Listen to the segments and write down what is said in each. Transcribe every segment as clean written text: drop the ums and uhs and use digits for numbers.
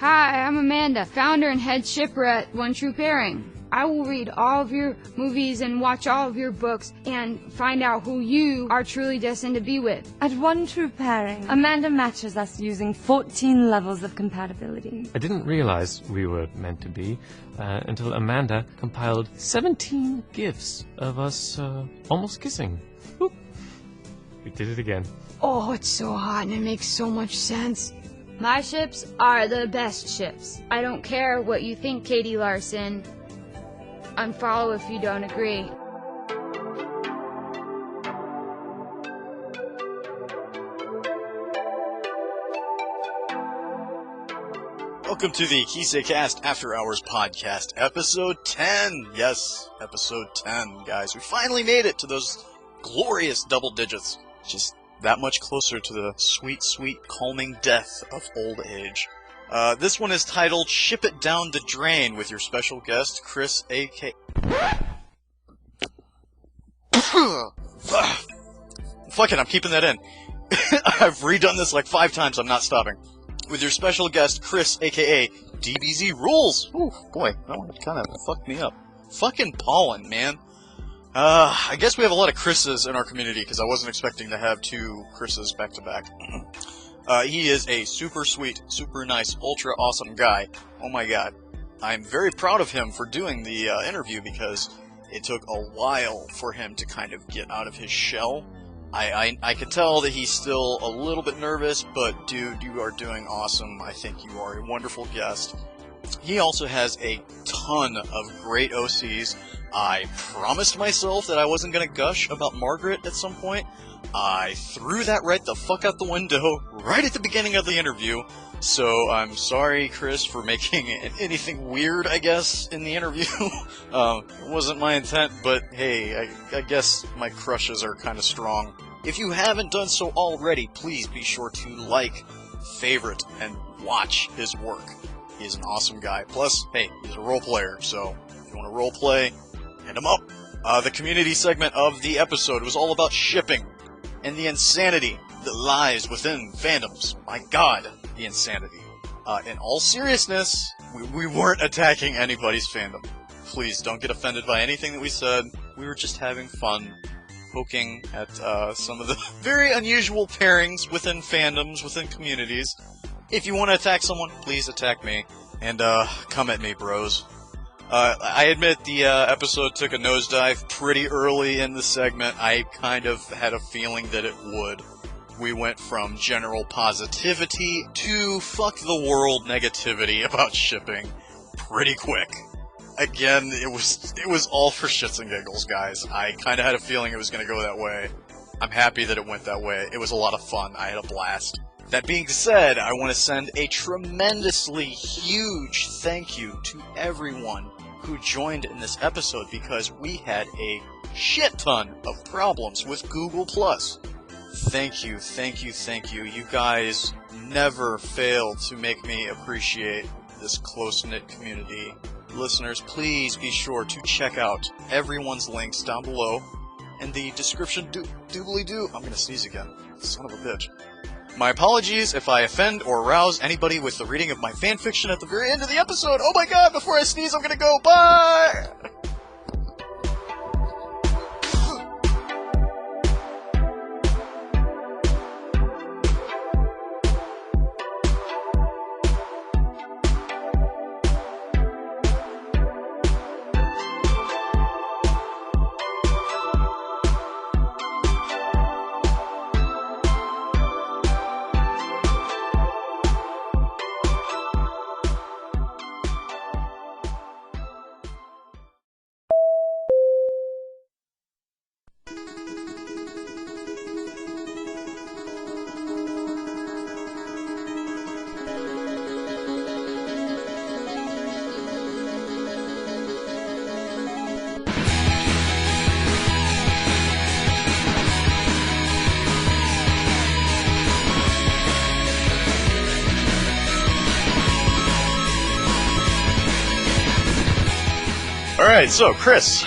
Hi, I'm Amanda, founder and head shipper at One True Pairing. I will read all of your movies and watch all of your books and find out who you are truly destined to be with. At One True Pairing, Amanda matches us using 14 levels of compatibility. I didn't realize we were meant to be until Amanda compiled 17 GIFs of us almost kissing. Oop. We did it again. Oh, it's so hot and it makes so much sense. My ships are the best ships. I don't care what you think, Katie Larson. Unfollow if you don't agree. Welcome to the KiseCast After Hours podcast, episode 10. Yes, episode 10, guys. We finally made it to those glorious double digits. Just that much closer to the sweet, sweet, calming death of old age. This one is titled Ship It Down the Drain with your special guest, Chris AKA... Fuck it, I'm keeping that in. I've redone this like 5 times, I'm not stopping. With your special guest, Chris AKA DBZRulez. Ooh, boy, that one kind of fucked me up. Fucking pollen, man. I guess we have a lot of Chris's in our community, because I wasn't expecting to have 2 Chris's back-to-back. He is a super sweet, super nice, ultra awesome guy. Oh my god. I'm very proud of him for doing the interview because it took a while for him to kind of get out of his shell. I could tell that he's still a little bit nervous, but dude, you are doing awesome. I think you are a wonderful guest. He also has a ton of great OCs. I promised myself that I wasn't going to gush about Margaret at some point. I threw that right the fuck out the window right at the beginning of the interview. So I'm sorry, Chris, for making anything weird, I guess, in the interview. It wasn't my intent, but hey, I guess my crushes are kind of strong. If you haven't done so already, please be sure to like, favorite, and watch his work. He's an awesome guy. Plus, hey, he's a role player, so if you want to role play, hit him up. The community segment of the episode was all about shipping and the insanity that lies within fandoms. My god, the insanity. In all seriousness, we weren't attacking anybody's fandom. Please don't get offended by anything that we said. We were just having fun, poking at some of the very unusual pairings within fandoms, within communities. If you want to attack someone, please attack me. And come at me, bros. I admit the episode took a nosedive pretty early in the segment. I kind of had a feeling that it would. We went from general positivity to fuck the world negativity about shipping pretty quick. Again, it was all for shits and giggles, guys. I kind of had a feeling it was going to go that way. I'm happy that it went that way. It was a lot of fun. I had a blast. That being said, I want to send a tremendously huge thank you to everyone who joined in this episode because we had a shit ton of problems with Google+. Thank you, thank you, thank you. You guys never fail to make me appreciate this close-knit community. Listeners, please be sure to check out everyone's links down below in the description doobly-doo. I'm gonna sneeze again. Son of a bitch. My apologies if I offend or arouse anybody with the reading of my fanfiction at the very end of the episode. Oh my god, before I sneeze, I'm gonna go. Bye! Alright, so Chris,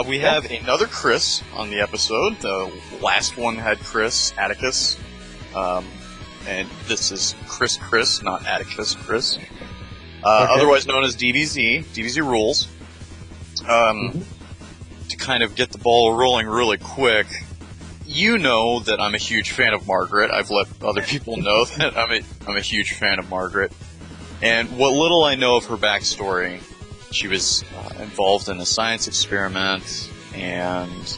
we have another Chris on the episode. The last one had Chris Atticus. and this is Chris, not Atticus Chris. Otherwise known as DBZRulez. To kind of get the ball rolling really quick, you know that I'm a huge fan of Margret. I've let other people know that I'm a huge fan of Margret. And what little I know of her backstory, she was involved in a science experiment, and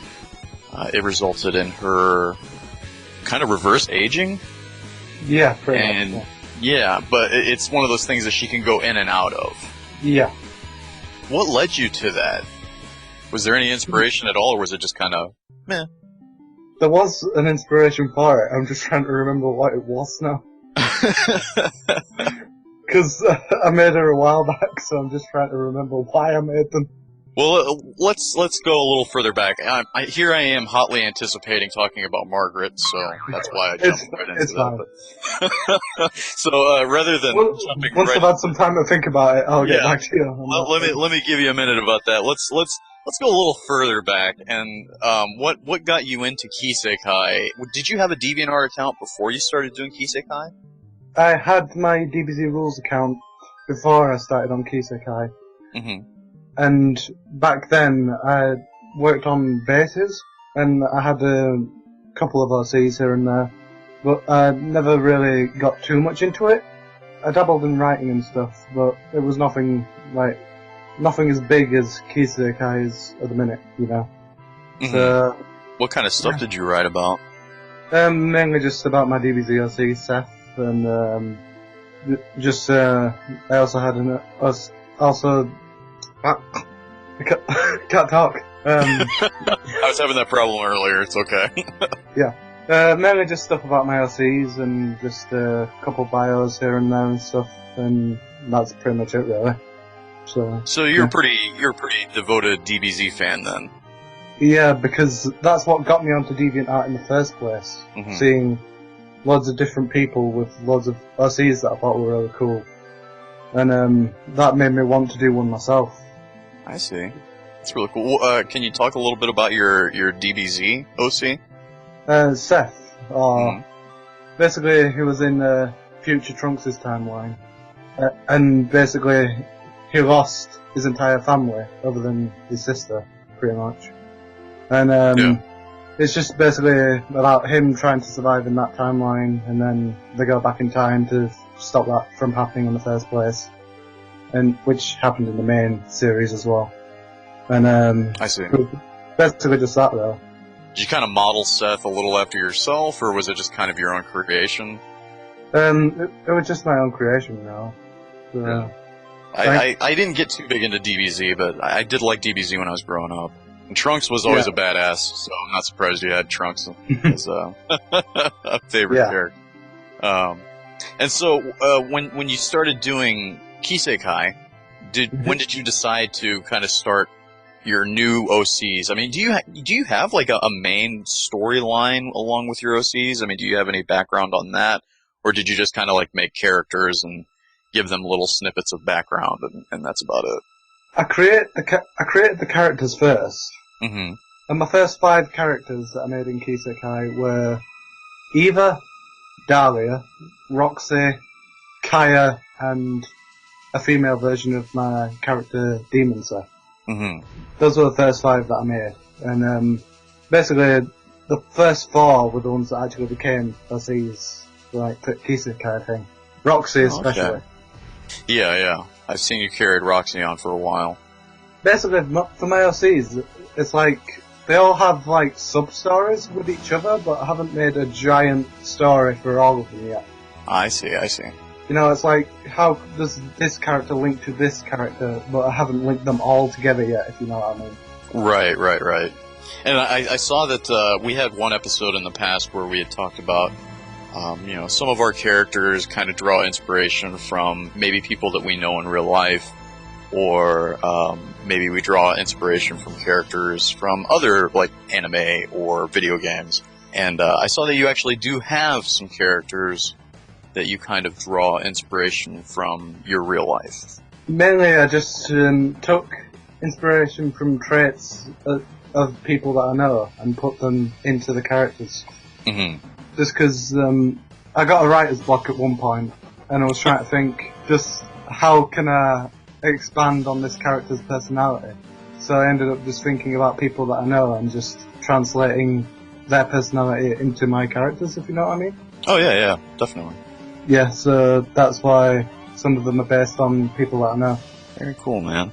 it resulted in her kind of reverse aging. Yeah, pretty much. Yeah, but it's one of those things that she can go in and out of. Yeah. What led you to that? Was there any inspiration at all, or was it just kind of meh? There was an inspiration for it. I'm just trying to remember what it was now. Because I made her a while back, so I'm just trying to remember why I made them. Well, let's go a little further back. Here I am hotly anticipating talking about Margret, so that's why I jumped right into that. But so rather than jumping once right I've had some time to think about it, I'll get back to you. Let me give you a minute about that. Let's go a little further back. And what got you into Kisekae? Did you have a DeviantArt account before you started doing Kisekae? I had my DBZRulez account before I started on Kisekae. Mm-hmm. And back then, I worked on bases, and I had a couple of OCs here and there, but I never really got too much into it. I dabbled in writing and stuff, but it was nothing as big as Kisekae is at the minute, you know. Mm-hmm. So, what kind of stuff did you write about? Mainly just about my DBZ OC, Seth, and I also had I can't talk. I was having that problem earlier, it's okay. Yeah. Mainly just stuff about my LCs and just a couple bios here and there and stuff, and that's pretty much it, really. So you're a pretty devoted DBZ fan then? Yeah, because that's what got me onto DeviantArt in the first place. Mm-hmm. Seeing loads of different people with loads of LCs that I thought were really cool. And that made me want to do one myself. I see. That's really cool. Can you talk a little bit about your DBZ OC? Seth. Basically, he was in Future Trunks' timeline. And basically, he lost his entire family, other than his sister, pretty much. And it's just basically about him trying to survive in that timeline, and then they go back in time to stop that from happening in the first place. And which happened in the main series as well. And I see. Basically just that though. Did you kind of model Seth a little after yourself, or was it just kind of your own creation? It was just my own creation, you know. So, yeah. I didn't get too big into DBZ, but I did like DBZ when I was growing up. And Trunks was always a badass, so I'm not surprised you had Trunks as a favorite character. And so when you started doing Kisekae, when did you decide to kind of start your new OCs? I mean, do you have like a main storyline along with your OCs? I mean, do you have any background on that, or did you just kind of like make characters and give them little snippets of background, and that's about it? I created the characters first, mm-hmm. and my first 5 characters that I made in Kisekae were Eva, Dahlia, Roxy, Kaya, and a female version of my character Demon Seth. Mm-hmm. Those were the first 5 that I made, and basically the first 4 were the ones that actually became OCs, like the Kisekae thing. Roxy especially. Okay. Yeah. I've seen you carried Roxy on for a while. Basically, for my OCs, it's like they all have like sub-stories with each other, but I haven't made a giant story for all of them yet. I see. You know, it's like, how does this character link to this character, but I haven't linked them all together yet, if you know what I mean. Right. And I saw that we had one episode in the past where we had talked about, some of our characters kind of draw inspiration from maybe people that we know in real life, or maybe we draw inspiration from characters from other, like, anime or video games. And I saw that you actually do have some characters that you kind of draw inspiration from your real life. Mainly I just took inspiration from traits of people that I know and put them into the characters. Mm-hmm. Just because I got a writer's block at one point, and I was trying to think, just how can I expand on this character's personality? So I ended up just thinking about people that I know and just translating their personality into my characters, if you know what I mean. Oh yeah, definitely. Yeah, so that's why some of them are based on people that I know. Very cool, man.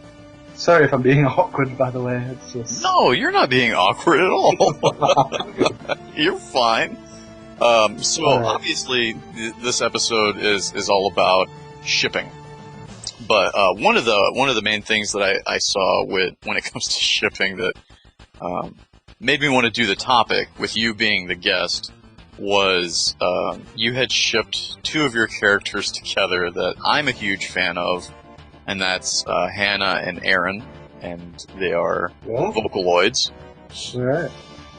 Sorry if I'm being awkward, by the way. It's just... No, you're not being awkward at all. You're fine. So obviously this episode is all about shipping. But one of the main things that I saw when it comes to shipping that made me want to do the topic with you being the guest was you had shipped two of your characters together that I'm a huge fan of, and that's Hannah and Aaron, and they are Vocaloids. Right.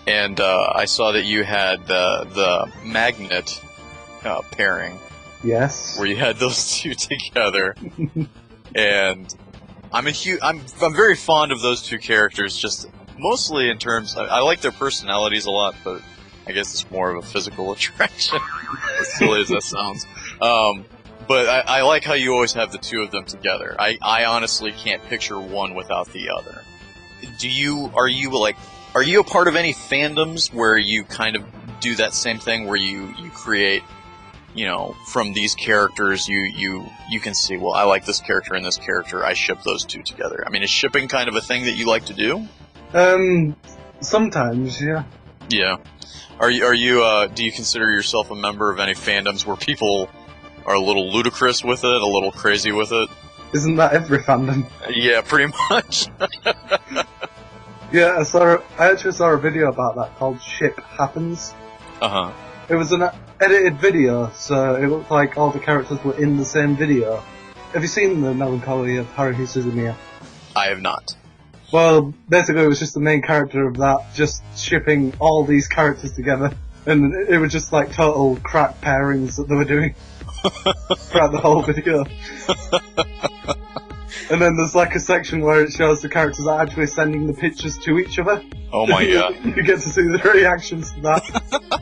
And I saw that you had the magnet pairing. Yes. Where you had those two together. And I'm very fond of those two characters, just mostly in terms I like their personalities a lot, but I guess it's more of a physical attraction, as silly as that sounds. But I like how you always have the two of them together. I honestly can't picture one without the other. Are you a part of any fandoms where you kind of do that same thing, where you create, from these characters, you can see, well, I like this character and this character, I ship those two together. I mean, is shipping kind of a thing that you like to do? Sometimes, yeah. Yeah. Are you do you consider yourself a member of any fandoms where people are a little ludicrous with it, a little crazy with it? Isn't that every fandom? Yeah, pretty much. Yeah, I actually saw a video about that called Ship Happens. Uh-huh. It was an edited video, so it looked like all the characters were in the same video. Have you seen the Melancholy of Haruhi Suzumiya? I have not. Well, basically it was just the main character of that, just shipping all these characters together. And it was just like total crack pairings that they were doing throughout the whole video. And then there's like a section where it shows the characters are actually sending the pictures to each other. Oh my god. You get to see the reactions to that.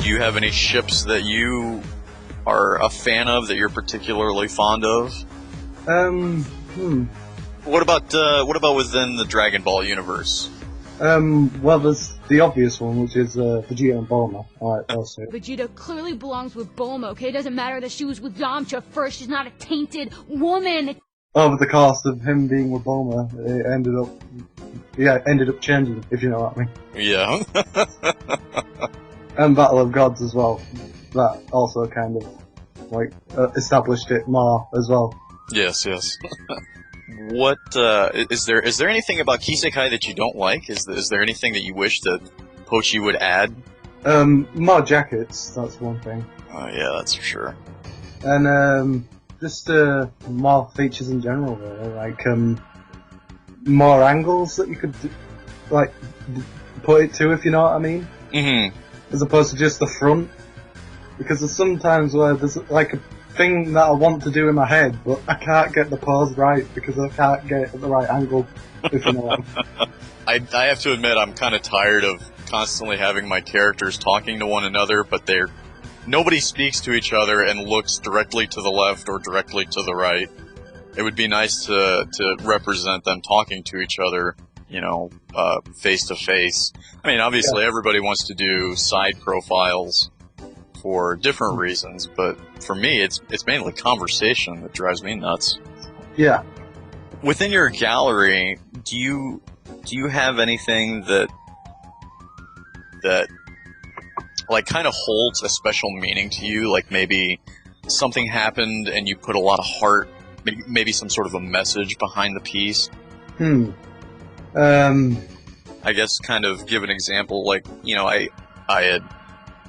Do you have any ships that you are a fan of, that you're particularly fond of? What about within the Dragon Ball universe? Well, there's the obvious one, which is Vegeta and Bulma. Alright, that's it. Vegeta clearly belongs with Bulma, okay? It doesn't matter that she was with Yamcha first. She's not a tainted woman. Over the course of him being with Bulma, it ended up changing, if you know what I mean. Yeah. And Battle of Gods as well. That also kind of, established it more as well. Yes. What, is there anything about Kisekae that you don't like? Is there anything that you wish that Pochi would add? More jackets, that's one thing. Oh yeah, that's for sure. And, just, more features in general, really. Like, more angles that you could, put it to, if you know what I mean. Mm-hmm. As opposed to just the front. Because there's sometimes where there's, like, a thing that I want to do in my head, but I can't get the pose right because I can't get it at the right angle, if you know what I mean. I have to admit, I'm kind of tired of constantly having my characters talking to one another, but nobody speaks to each other and looks directly to the left or directly to the right. It would be nice to represent them talking to each other, face to face. I mean, obviously everybody wants to do side profiles for different reasons, but for me, it's mainly conversation that drives me nuts. Yeah. Within your gallery, do you have anything that like kind of holds a special meaning to you? Like maybe something happened and you put a lot of heart, maybe some sort of a message behind the piece? I guess kind of give an example, like, you know, I had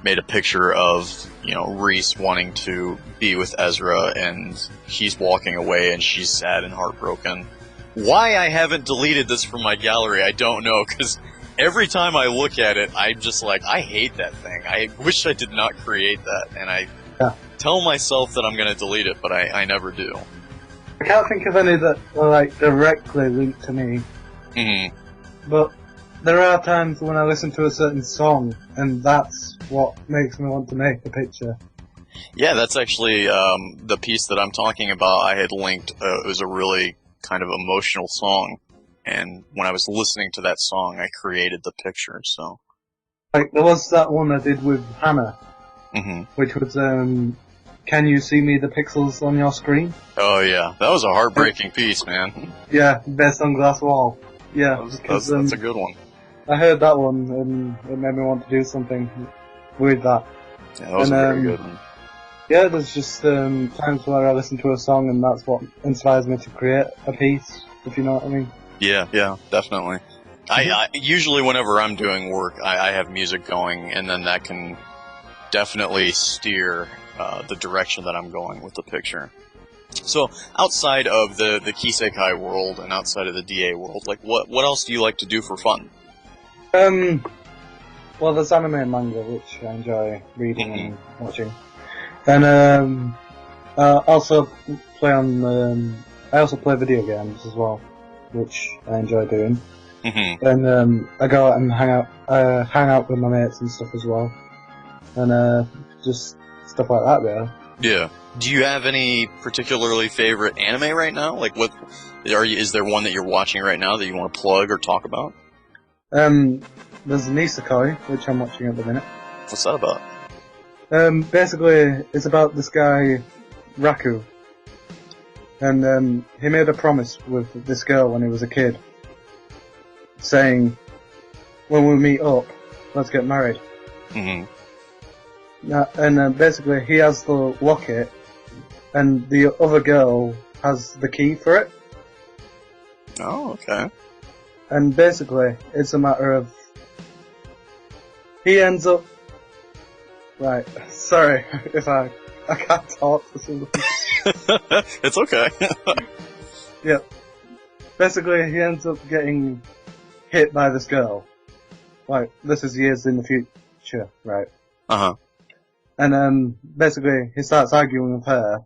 made a picture of, you know, Reese wanting to be with Ezra, and he's walking away, and she's sad and heartbroken. Why I haven't deleted this from my gallery, I don't know, because every time I look at it, I'm just like, I hate that thing. I wish I did not create that, and I tell myself that I'm going to delete it, but I never do. I can't think of any that are, like, directly linked to me. Mm-hmm. But there are times when I listen to a certain song, and that's what makes me want to make a picture. Yeah, that's actually the piece that I'm talking about. I had linked, it was a really kind of emotional song, and when I was listening to that song, I created the picture, so... Like, there was that one I did with Hannah, Mm-hmm. which was, Can You See Me, the Pixels on Your Screen? Oh yeah, that was a heartbreaking piece, man. Yeah, based on Glass Wall. Yeah, That's a good one. I heard that one, and it made me want to do something with that. Yeah, that was a very good one. Yeah, there's just times where I listen to a song, and that's what inspires me to create a piece, if you know what I mean. Yeah, definitely. I usually, whenever I'm doing work, I have music going, and then that can definitely steer the direction that I'm going with the picture. So, outside of the Kisekae world and outside of the DA world, like what else do you like to do for fun? Well, there's anime and manga, which I enjoy reading and watching. And I also play video games as well, which I enjoy doing. Mm-hmm. And I go out and hang out with my mates and stuff as well. And just stuff like that, really. Yeah. Do you have any particularly favorite anime right now? Like, is there one that you're watching right now that you want to plug or talk about? There's Kisekae, which I'm watching at the minute. What's that about? Basically, it's about this guy, Raku. And he made a promise with this girl when he was a kid, saying, when we meet up, let's get married. Mm-hmm. And basically, he has the locket, and the other girl has the key for it. Oh, okay. And basically, it's a matter of... He ends up... Right, sorry if I can't talk for some reason. It's okay. Yeah. Basically, he ends up getting hit by this girl. Like, this is years in the future, right? Uh-huh. And basically, he starts arguing with her,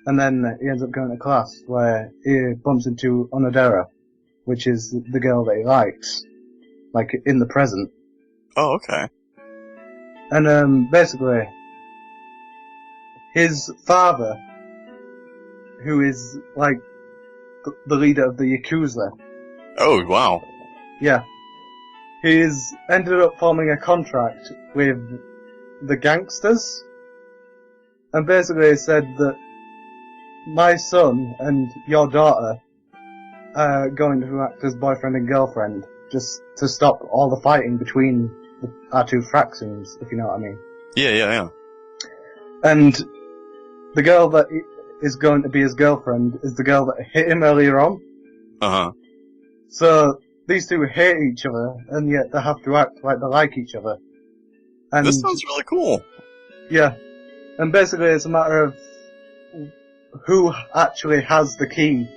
and then he ends up going to class where he bumps into Onodera, which is the girl that he likes, like in the present. Oh, okay. And basically, his father, who is like the leader of the Yakuza. Oh, wow. Yeah. He's ended up forming a contract with the gangsters, and basically said that my son and your daughter are going to act as boyfriend and girlfriend, just to stop all the fighting between our two factions, if you know what I mean. Yeah. And the girl that is going to be his girlfriend is the girl that hit him earlier on. Uh-huh. So these two hate each other, and yet they have to act like they like each other. And This sounds really cool. yeah, and basically it's a matter of who actually has the key.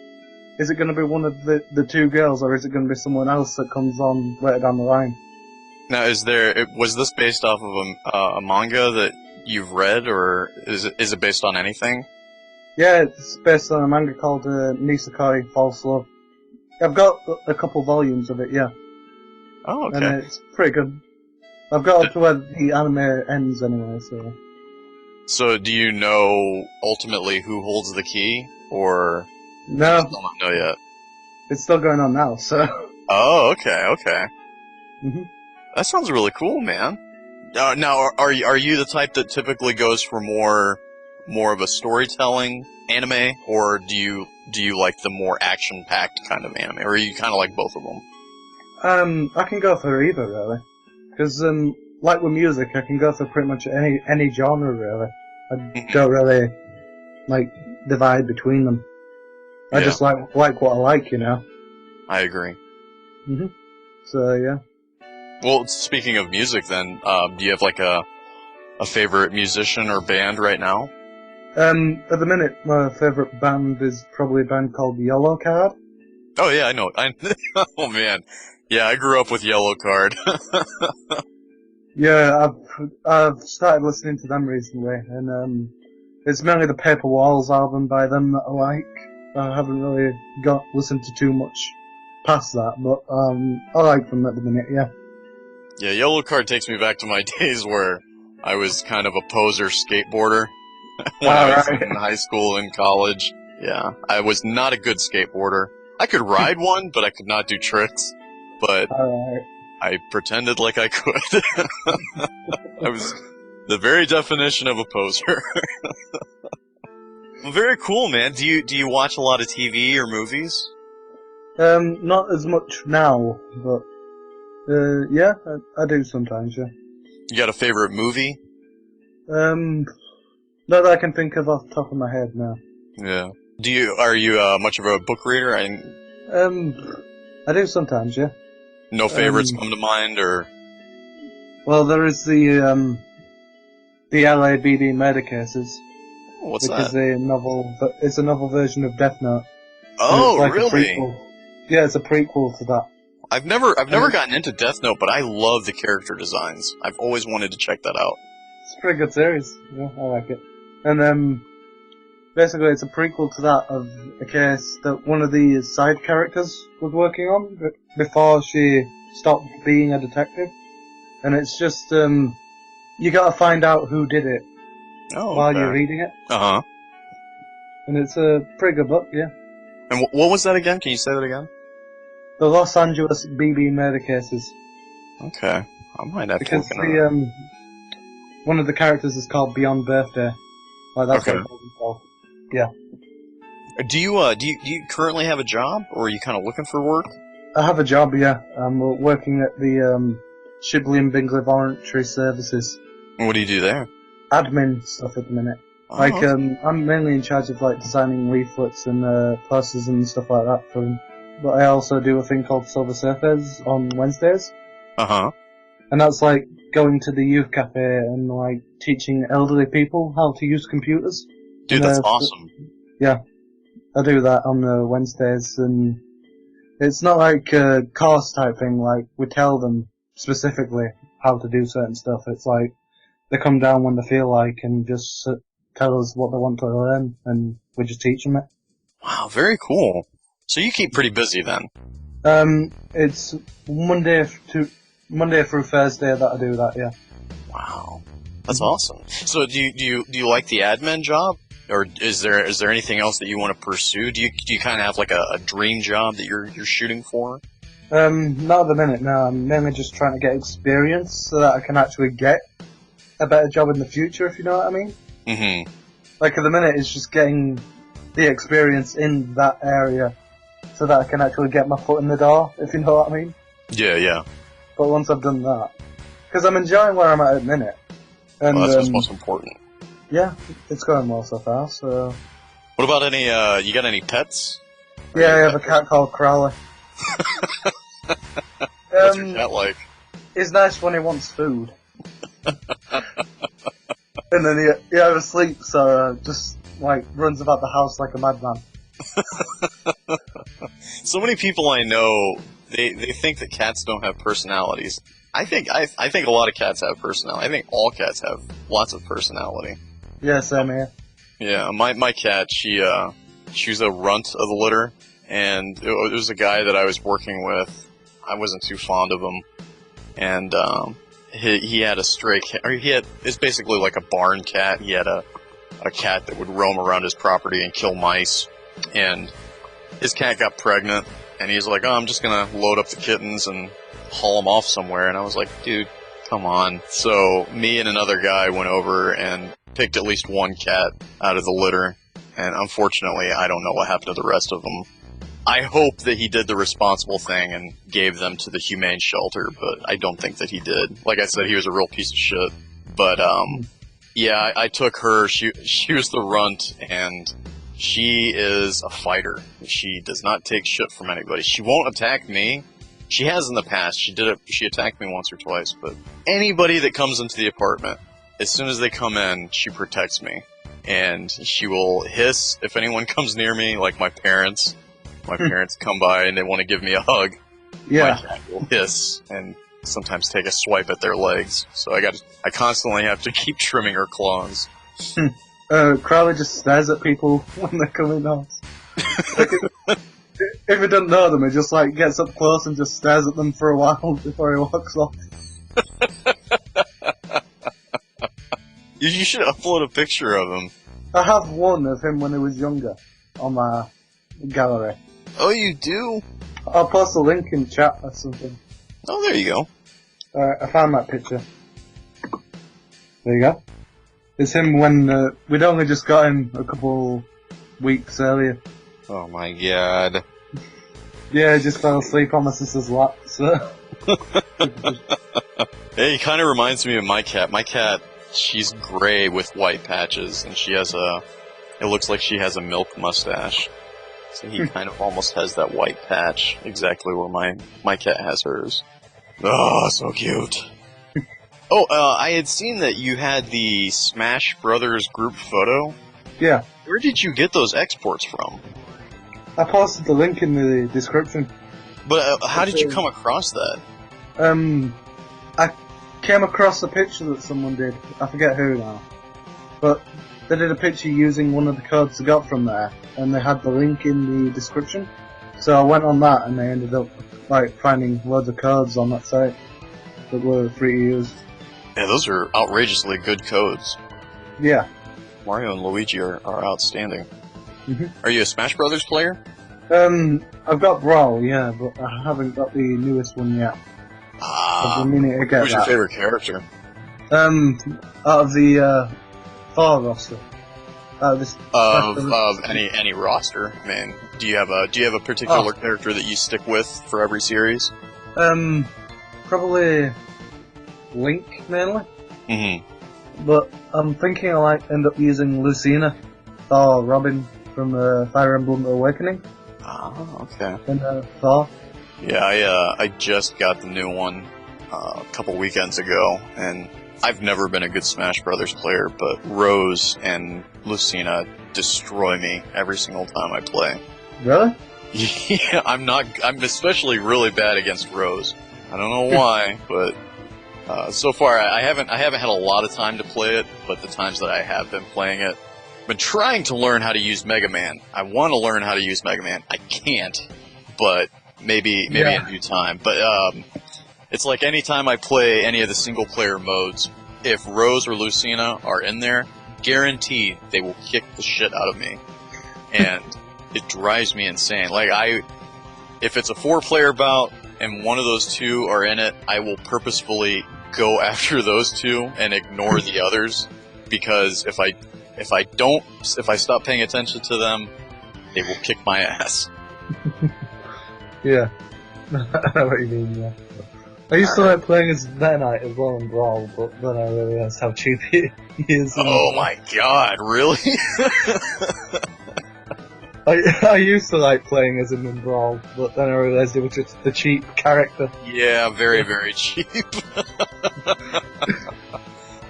Is it going to be one of the two girls, or is it going to be someone else that comes on later down the line? Now, was this based off of a manga that you've read, or is it based on anything? Yeah, it's based on a manga called Kisekae False Love. I've got a couple volumes of it, yeah. Oh, okay. And it's pretty good. I've got up to where the anime ends anyway, so... So, do you know ultimately who holds the key, or No, still not know yet? it's still going on now, so... Oh, okay. hmm That sounds really cool, man. Now, are you the type that typically goes for more of a storytelling anime, or do you like the more action-packed kind of anime, or are you kind of like both of them? I can go for either, really. Because, like with music, I can go for pretty much any genre really. I don't really like divide between them. I just like what I like, you know. I agree. So yeah. Well, speaking of music, then, do you have like a favorite musician or band right now? At the minute, my favorite band is probably a band called Yellow Card. Oh yeah, I know. Oh man, yeah, I grew up with Yellow Card. Yeah, I've started listening to them recently, and it's mainly the Paper Walls album by them that I like. I haven't really listened to too much past that, but I like them at the minute. Yeah. Yeah, Yellow Card takes me back to my days where I was kind of a poser skateboarder when I was in high school and college. Yeah, I was not a good skateboarder. I could ride one, but I could not do tricks. But I pretended like I could. I was the very definition of a poser. Well, very cool, man. Do you watch a lot of TV or movies? Not as much now, but yeah, I do sometimes. Yeah. You got a favorite movie? Not that I can think of off the top of my head now. Yeah. Are you much of a book reader? I do sometimes, yeah. No favorites come to mind, or? Well, there is the LABB murder cases. What's which that? is a novel, but it's a novel version of Death Note. Oh, like really? Yeah, it's a prequel to that. I've never gotten into Death Note, but I love the character designs. I've always wanted to check that out. It's a pretty good series. Yeah, I like it. And basically, it's a prequel to that of a case that one of the side characters was working on before she stopped being a detective. And it's just you gotta find out who did it while you're reading it. Uh-huh. And it's a pretty good book, yeah. And what was that again? Can you say that again? The Los Angeles BB murder cases. Okay. I might have to because look it up. one of the characters is called Beyond Birthday. Like that's what it's called. Yeah. Do you currently have a job, or are you kind of looking for work? I have a job, yeah. I'm working at the Shibley and Bingley Voluntary Services. And what do you do there? Admin stuff at the minute. Oh, Like, I'm mainly in charge of like designing leaflets and posters and stuff like that for them. But I also do a thing called Silver Surfers on Wednesdays. Uh-huh. And that's like going to the youth cafe and like teaching elderly people how to use computers. Dude, that's awesome. Yeah. I do that on Wednesdays, and it's not like a course type thing, like we tell them specifically how to do certain stuff. It's like they come down when they feel like and just tell us what they want to learn, and we just teach them it. Wow, very cool. So you keep pretty busy then? It's Monday through Thursday that I do that, yeah. Wow. That's awesome. So do you like the admin job? Or is there anything else that you want to pursue? Do you kind of have like a dream job that you're shooting for? Not at the minute, no. I'm mainly just trying to get experience so that I can actually get a better job in the future, if you know what I mean. Mm-hmm. Like at the minute, it's just getting the experience in that area so that I can actually get my foot in the door, if you know what I mean. Yeah, yeah. But once I've done that, because I'm enjoying where I'm at the minute. And, well, that's what's most important. Yeah, it's going well so far, so... What about any, you got any pets? Yeah, I have a cat called Crowley. What's your cat like? He's nice when he wants food. And then he either sleeps or just, like, runs about the house like a madman. So many people I know, they think that cats don't have personalities. I think a lot of cats have personality. I think all cats have lots of personality. Yeah, same here. Yeah, my cat, she was a runt of the litter, and it was a guy that I was working with. I wasn't too fond of him, and he had a stray cat. Or it's basically like a barn cat. He had a cat that would roam around his property and kill mice, and his cat got pregnant, and he's like, "Oh, I'm just gonna load up the kittens and haul them off somewhere." And I was like, "Dude, come on." So me and another guy went over and picked at least one cat out of the litter, and unfortunately, I don't know what happened to the rest of them. I hope that he did the responsible thing and gave them to the humane shelter, but I don't think that he did. Like I said, he was a real piece of shit. But, yeah, I took her. She was the runt, and she is a fighter. She does not take shit from anybody. She won't attack me. She has in the past. She attacked me once or twice, but anybody that comes into the apartment, as soon as they come in, she protects me. And she will hiss if anyone comes near me, like my parents. My parents come by and they want to give me a hug. Yeah. My cat will hiss and sometimes take a swipe at their legs. So I constantly have to keep trimming her claws. Crowley just stares at people when they come in the house. Like, if he doesn't know them, he just like gets up close and just stares at them for a while before he walks off. You should upload a picture of him. I have one of him when he was younger on my gallery. Oh, you do? I'll post a link in chat or something. Oh, there you go. Alright, I found that picture. There you go. It's him when we'd only just got him a couple weeks earlier. Oh my god. Yeah, he just fell asleep on my sister's lap, so... Hey, he kind of reminds me of my cat. My cat, she's gray with white patches, and she has it looks like she has a milk mustache. So he kind of almost has that white patch, exactly where my cat has hers. Oh, so cute. Oh, I had seen that you had the Smash Brothers group photo. Yeah. Where did you get those exports from? I posted the link in the description. But how did you come across that? I came across a picture that someone did. I forget who now. But they did a picture using one of the codes I got from there, and they had the link in the description. So I went on that, and I ended up like finding loads of codes on that site that were free to use. Yeah, those are outrageously good codes. Yeah. Mario and Luigi are outstanding. Mm-hmm. Are you a Smash Brothers player? I've got Brawl, yeah, but I haven't got the newest one yet. I've been meaning to get Who's your that. favorite character? Out of the Thor roster. Of any roster, man. Do you have a particular character that you stick with for every series? Probably Link mainly. Mm-hmm. But I'm thinking I might end up using Lucina or Robin from Fire Emblem Awakening. Oh, okay. And Thor. Yeah, I just got the new one a couple weekends ago, and I've never been a good Smash Brothers player, but Rose and Lucina destroy me every single time I play. Really? Yeah, I'm especially really bad against Rose. I don't know why, but so far I haven't had a lot of time to play it, but the times that I have been playing it, I've been trying to learn how to use Mega Man. I want to learn how to use Mega Man. I can't, but maybe in due time. But it's like any time I play any of the single player modes, if Rose or Lucina are in there, guaranteed they will kick the shit out of me. And it drives me insane. Like if it's a 4-player bout and one of those two are in it, I will purposefully go after those two and ignore the others, because if I stop paying attention to them, they will kick my ass. Yeah. I know what you mean, yeah. I used to like playing as Meta Knight as well in Brawl, but then I realised how cheap he is. Oh my god, really? I used to like playing as him in Brawl, but then I realised it was just a cheap character. Yeah, very, very cheap.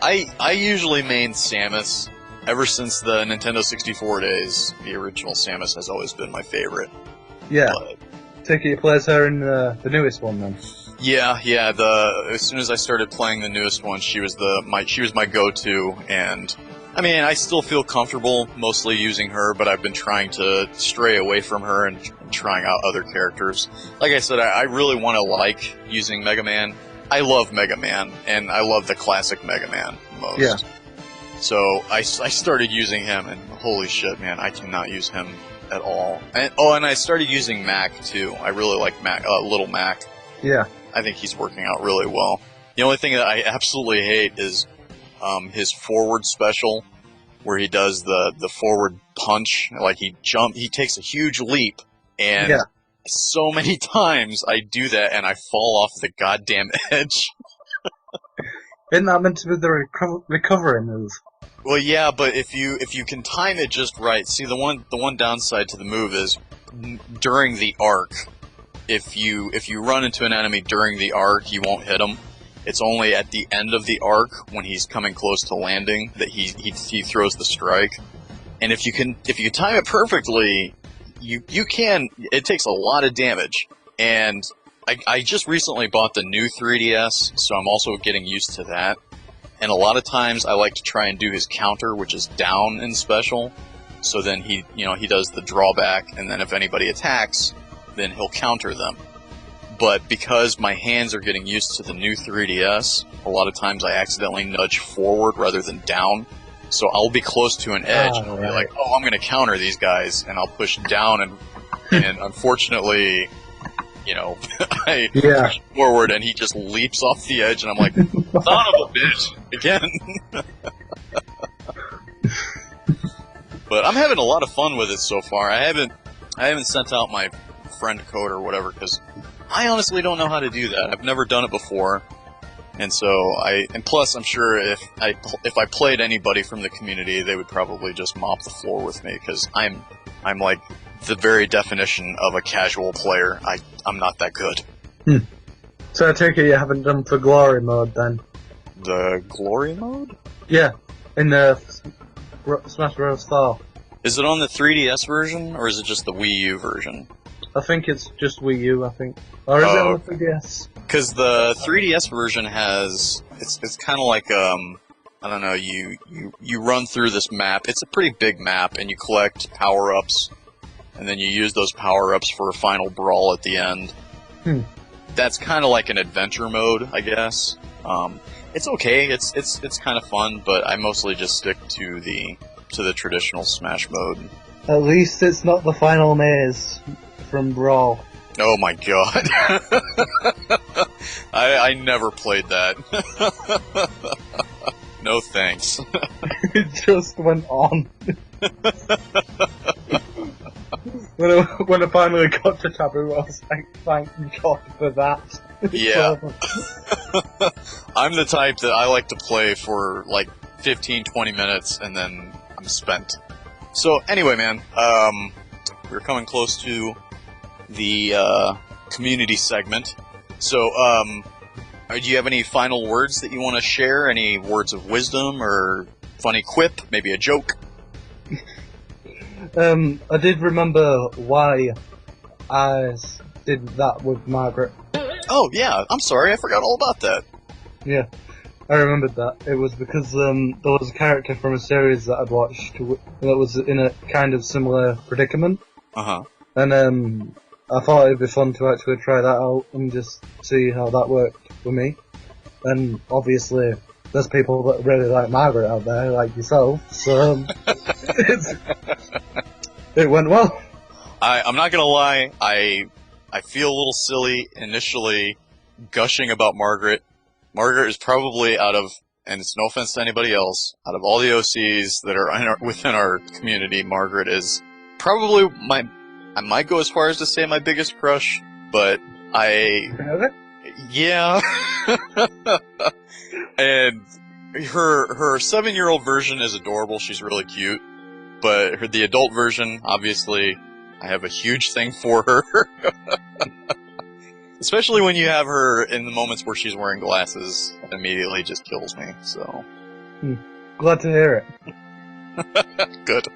I usually main Samus. Ever since the Nintendo 64 days, the original Samus has always been my favorite. Yeah. But, Take it, you play as her in the newest one then. Yeah. As soon as I started playing the newest one, she was my go-to, and I mean, I still feel comfortable mostly using her, but I've been trying to stray away from her and trying out other characters. Like I said, I really want to like using Mega Man. I love Mega Man, and I love the classic Mega Man most. Yeah. So I started using him, and holy shit, man, I cannot use him at all. And I started using Mac too. I really like Little Mac. Yeah. I think he's working out really well. The only thing that I absolutely hate is his forward special, where he does the forward punch. Like he takes a huge leap, And Yeah. so many times I do that and I fall off the goddamn edge. Isn't that meant to be the recovery move? Well, yeah, but if you can time it just right, see the one downside to the move is during the arc. If you run into an enemy during the arc, you won't hit him. It's only at the end of the arc when he's coming close to landing that he throws the strike. And if you can time it perfectly, you can. It takes a lot of damage. And I just recently bought the new 3DS, so I'm also getting used to that. And a lot of times I like to try and do his counter, which is down in special. So then he does the drawback, and then if anybody attacks, then he'll counter them. But because my hands are getting used to the new 3DS, a lot of times I accidentally nudge forward rather than down. So I'll be close to an edge, and I'll be like, oh, I'm going to counter these guys, and I'll push down, and unfortunately, I push forward, and he just leaps off the edge, and I'm like, son of a bitch, again. But I'm having a lot of fun with it so far. I haven't sent out my friend code or whatever, because I honestly don't know how to do that. I've never done it before. And plus I'm sure if I played anybody from the community, they would probably just mop the floor with me, because I'm like the very definition of a casual player. I'm not that good. So I take it you haven't done for glory mode then? The glory mode? Yeah, in the Smash Bros. Star. Is it on the 3DS version, or is it just the Wii U version? I think it's just Wii U, I think. Or is it on the 3DS? Because the 3DS version has... It's kind of like, I don't know, you run through this map. It's a pretty big map, and you collect power-ups, and then you use those power-ups for a final brawl at the end. That's kind of like an adventure mode, I guess. It's okay, it's kind of fun, but I mostly just stick to the traditional Smash mode. At least it's not the final maze from Brawl. Oh my god. I never played that. No thanks. It just went on. When I finally got to Taboo, I was like, thank God for that. Yeah. I'm the type that I like to play for like 15-20 minutes and then I'm spent. So anyway, man, we're coming close to the community segment. So do you have any final words that you want to share? Any words of wisdom or funny quip? Maybe a joke? I did remember why I did that with Margaret. Oh, yeah, I'm sorry, I forgot all about that. Yeah, I remembered that. It was because there was a character from a series that I'd watched that was in a kind of similar predicament. Uh-huh. And I thought it'd be fun to actually try that out and just see how that worked for me. And obviously, there's people that really like Margaret out there, like yourself, so it went well. I'm not gonna lie, I feel a little silly initially gushing about Margaret. Margaret is probably and it's no offense to anybody else, out of all the OCs that are within our community, Margaret is probably I might go as far as to say my biggest crush, but yeah. And her 7-year-old version is adorable, she's really cute, but the adult version, obviously, I have a huge thing for her. Especially when you have her in the moments where she's wearing glasses, it immediately just kills me, so. Glad to hear it. Good.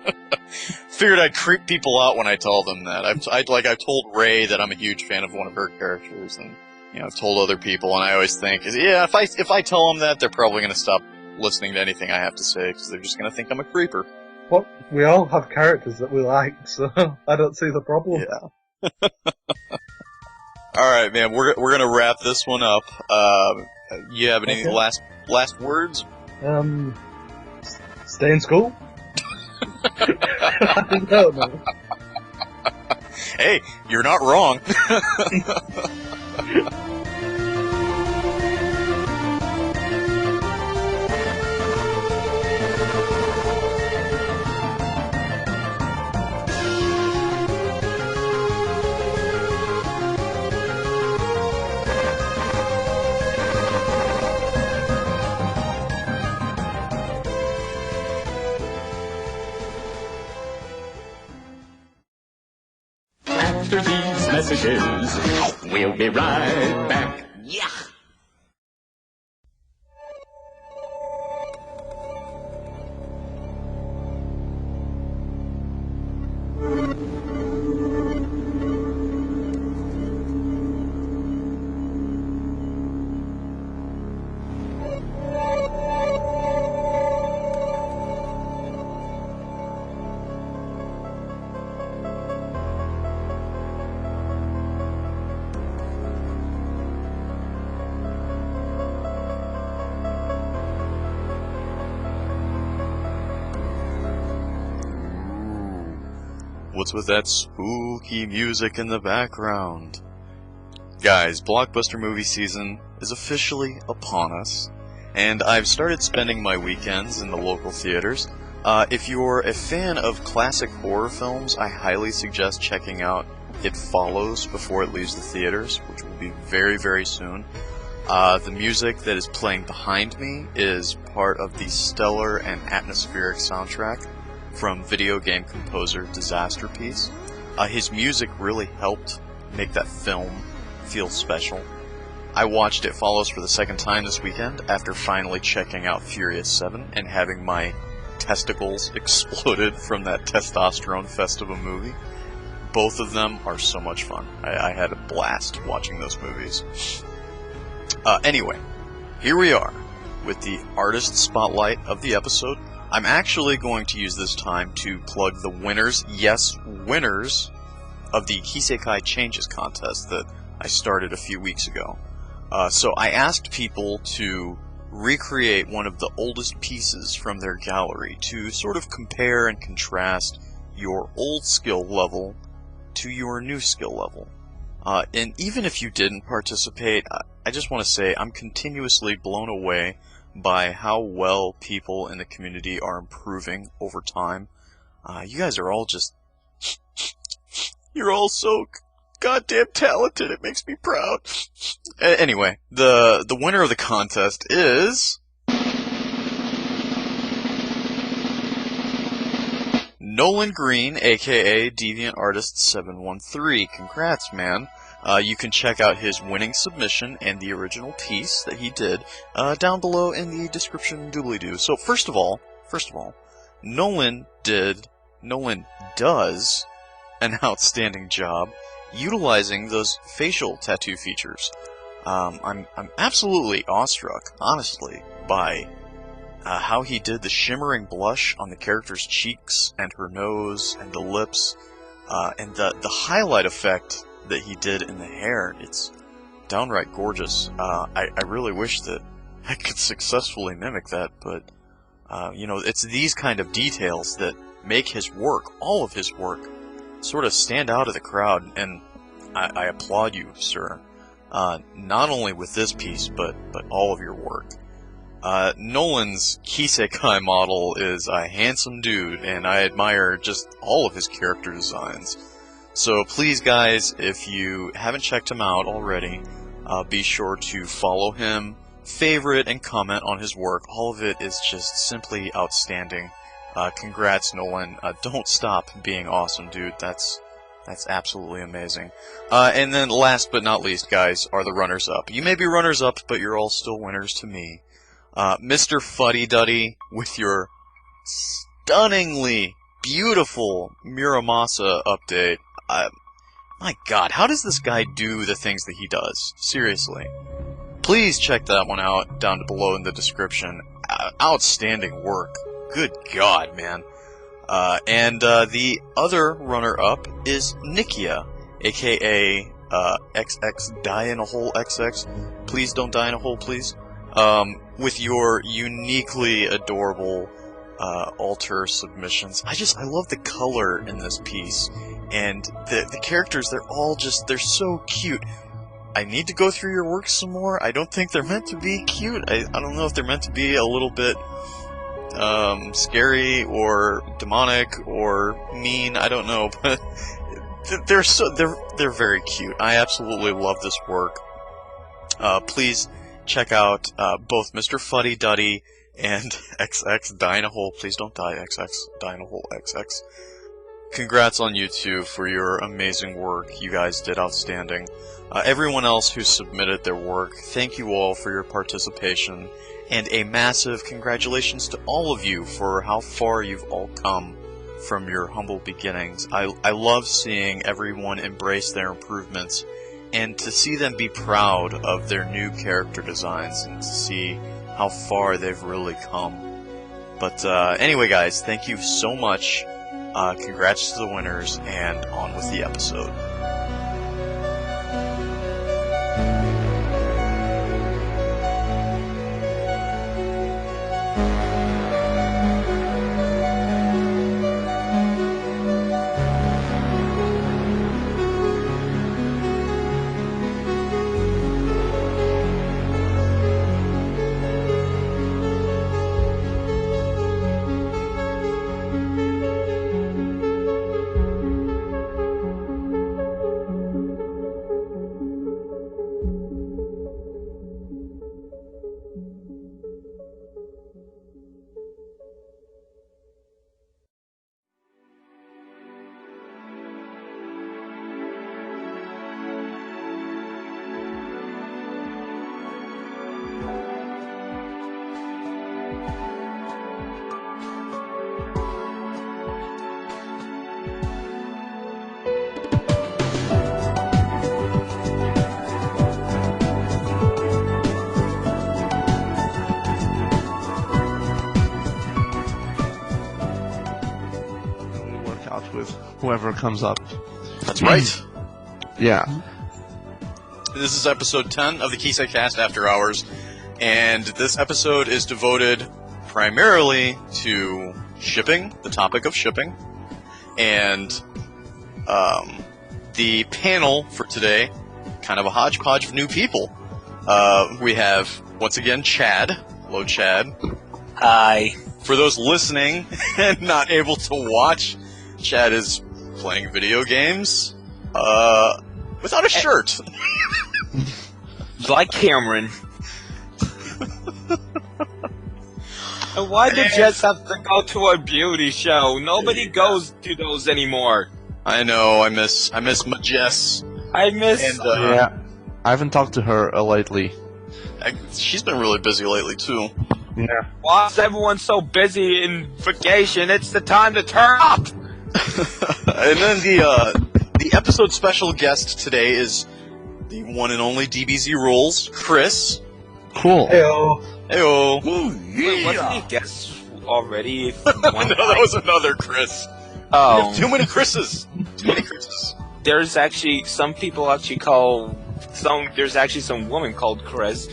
Figured I'd creep people out when I tell them that. I've told Ray that I'm a huge fan of one of her characters, and I've told other people, and I always think, yeah, if I tell them that, they're probably going to stop listening to anything I have to say, because they're just going to think I'm a creeper. Well, we all have characters that we like, so I don't see the problem. Yeah. Alright, man, we're gonna wrap this one up. You have any last words? Stay in school? I don't know. Hey, you're not wrong. after these messages. We'll be right back. Yeah. What's with that spooky music in the background? Guys, blockbuster movie season is officially upon us, and I've started spending my weekends in the local theaters. If you're a fan of classic horror films, I highly suggest checking out It Follows before it leaves the theaters, which will be very, very soon. The music that is playing behind me is part of the stellar and atmospheric soundtrack from video game composer Disasterpiece. His music really helped make that film feel special. I watched It Follows for the second time this weekend after finally checking out Furious 7 and having my testicles exploded from that testosterone fest of a movie. Both of them are so much fun. I had a blast watching those movies. Anyway, here we are with the artist spotlight of the episode. I'm actually going to use this time to plug the winners, yes, winners, of the Kisekae Changes Contest that I started a few weeks ago. So I asked people to recreate one of the oldest pieces from their gallery to sort of compare and contrast your old skill level to your new skill level. And even if you didn't participate, I just want to say I'm continuously blown away by how well people in the community are improving over time. You guys are all just... You're all so goddamn talented, it makes me proud. Anyway, the winner of the contest is... Nolan AKA DeviantARTist713. Congrats, man. You can check out his winning submission and the original piece that he did down below in the description doobly-doo. So first of all, Nolan does an outstanding job utilizing those facial tattoo features. I'm absolutely awestruck, honestly, by how he did the shimmering blush on the character's cheeks and her nose and the lips, and the highlight effect that he did in the hair. It's downright gorgeous. I really wish that I could successfully mimic that, but you know, it's these kind of details that make his work, all of his work, sort of stand out of the crowd, and I applaud you, sir. Not only with this piece, but all of your work. Nolan's Kisekae model is a handsome dude, and I admire just all of his character designs. So please, guys, if you haven't checked him out already, be sure to follow him, favorite, and comment on his work. All of it is just simply outstanding. Congrats, Nolan. Don't stop being awesome, dude. That's absolutely amazing. And then last but not least, guys, are the runners-up. You may be runners-up, but you're all still winners to me. Mr. Fuddy Duddy, with your stunningly beautiful Muramasa update. My god, how does this guy do the things that he does? Seriously. Please check that one out down below in the description. Outstanding work. Good god, man. And the other runner-up is Nikia, aka XX Die in a Hole XX. Please don't die in a hole, please. With your uniquely adorable altar submissions. I love the color in this piece, and the characters, they're so cute. I need to go through your work some more. I don't think they're meant to be cute. I don't know if they're meant to be a little bit scary or demonic or mean. I don't know, but they're very cute. I absolutely love this work. Please check out both Mr. Fuddy Duddy and XX Die in a Hole. Please don't die, XX Die in a Hole XX. congrats on you two for your amazing work. You guys did outstanding. Everyone else who submitted their work, thank you all for your participation, and a massive congratulations to all of you for how far you've all come from your humble beginnings. I love seeing everyone embrace their improvements, and to see them be proud of their new character designs, and to see how far they've really come. But anyway, guys, thank you so much. Congrats to the winners, and on with the episode. With whoever comes up. That's right. Yeah. This is episode 10 of the KiseCast After Hours, and this episode is devoted primarily to shipping, the topic of shipping, and the panel for today, kind of a hodgepodge of new people. We have, once again, Chad. Hello, Chad. Hi. For those listening and not able to watch, Chad is playing video games without a shirt. Like Cameron. And why did Jess have to go to a beauty show? Nobody goes to those anymore. I know. I miss my Jess. I miss. And, Yeah. I haven't talked to her lately. She's been really busy lately too. Yeah. Why is everyone so busy in vacation? It's the time to turn up. And then the episode special guest today is the one and only DBZRulez, Chris. Cool. Heyo. Heyo. Wait, wasn't he guest already? No, that was another Chris. Oh, Too many Chris's. Too many Chris's. there's actually some people actually call some. There's actually some woman called Chris.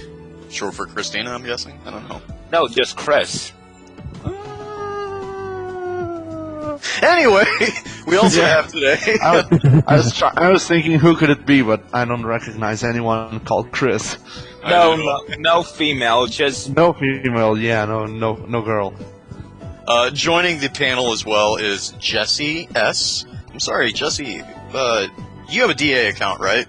Short for Christina, I'm guessing. I don't know. No, just Chris. Anyway, we also have today. I was thinking who could it be, but I don't recognize anyone called Chris. No female, just No female, yeah, no girl. Joining the panel as well is Jesse S. I'm sorry, Jesse. You have a DA account, right?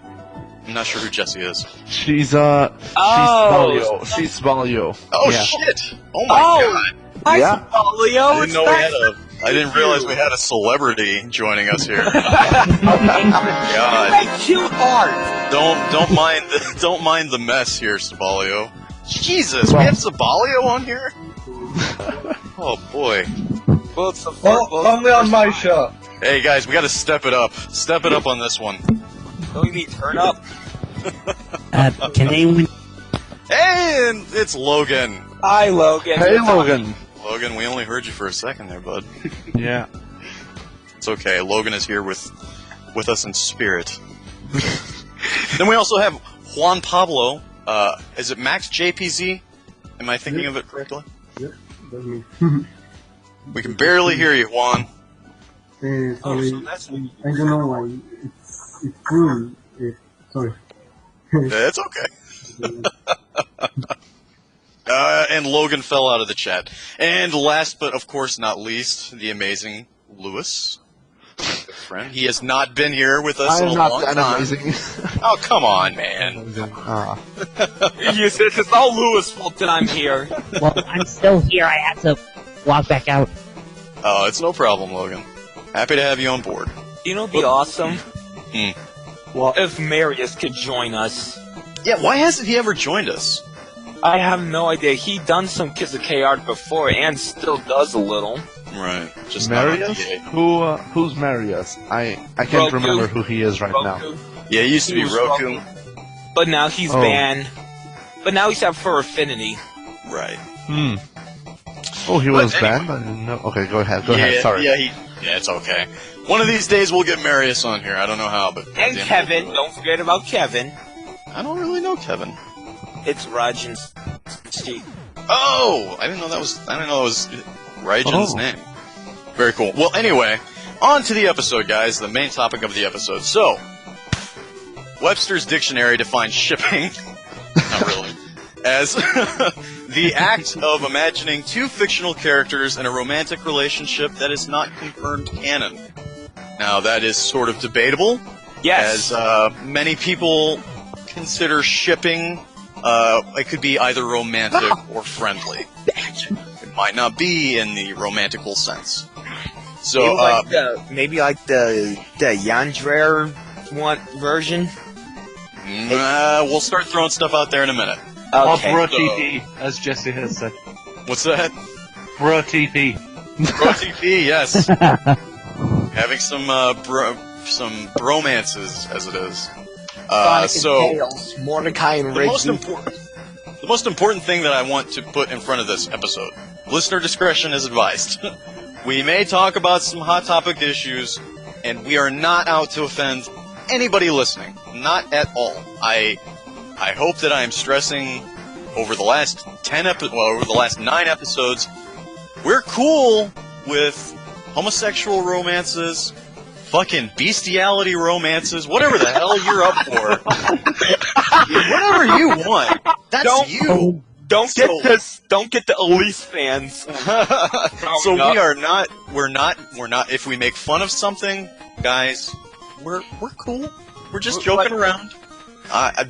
I'm not sure who Jesse is. She's Balio. She's Balio. Oh Yeah. shit! Oh my god! Hi, Yeah. Leo. I didn't realize we had a celebrity joining us here. God. Cute art. Don't mind the mess here, Sabalio. Jesus, we have Sabalio on here? Oh boy. Well, it's the Only on my show. Hey guys, we gotta step it up. Step it up on this one. Don't you turn up? Can anyone? Hey, and it's Logan. Hi, Logan. Hey, Logan. Logan, we only heard you for a second there, bud. Yeah. It's okay. Logan is here with us in spirit. Then we also have Juan Pablo. Is it Max JPZ? Am I thinking of it correctly? Yeah, that's me. We can barely hear you, Juan. Sorry, so that's when I don't know why. It's cool. Sorry. Yeah, it's okay. And Logan fell out of the chat. And last but of course not least, the amazing Lewis. My good friend. He has not been here with us in a long time. Amazing. Oh, come on, man. you said it's all Lewis' fault that I'm here. Well, I'm still here. I had to walk back out. Oh, it's no problem, Logan. Happy to have you on board. You know, it'd be awesome What? if Marius could join us. Yeah, why hasn't he ever joined us? I have no idea. He done some Kisekae art before and still does a little. Right. Just not on Marius? DA. Who's Marius? I can't Roku. remember who he is right now. Roku. Yeah, he used to be was Roku. But now he's Oh. banned. But now he's up for Affinity. Right. Oh, he was But anyway. banned? I didn't know. Okay, go ahead. Go ahead. Sorry. Yeah, it's okay. One of these days we'll get Marius on here. I don't know how, but... And goddamn it. Kevin. Don't forget about Kevin. I don't really know Kevin. It's Rajan's Steve. Oh! I didn't know that was Raijan's Oh. name. Very cool. Well, anyway, on to the episode, guys. The main topic of the episode. So, Webster's Dictionary defines shipping... Not really. As the act of imagining two fictional characters in a romantic relationship that is not confirmed canon. Now, that is sort of debatable, Yes. as many people consider shipping, it could be either romantic or friendly. It might not be in the romantical sense. So, maybe like the Yandrer one version. we'll start throwing stuff out there in a minute. Okay. Or bro TP, as Jesse has said. What's that? Bro TP. Bro TP, yes. Having some bromances, as it is. Mordecai and The Reggie. most important thing that I want to put in front of this episode: listener discretion is advised. We may talk about some hot topic issues, and we are not out to offend anybody listening. Not at all. I hope that I am stressing over the last over the last 9 episodes, we're cool with homosexual romances, fucking bestiality romances, whatever the hell you're up for. Whatever you want. That's you. Don't get the Elise fans. So we're not, if we make fun of something, guys, we're cool. We're just joking around.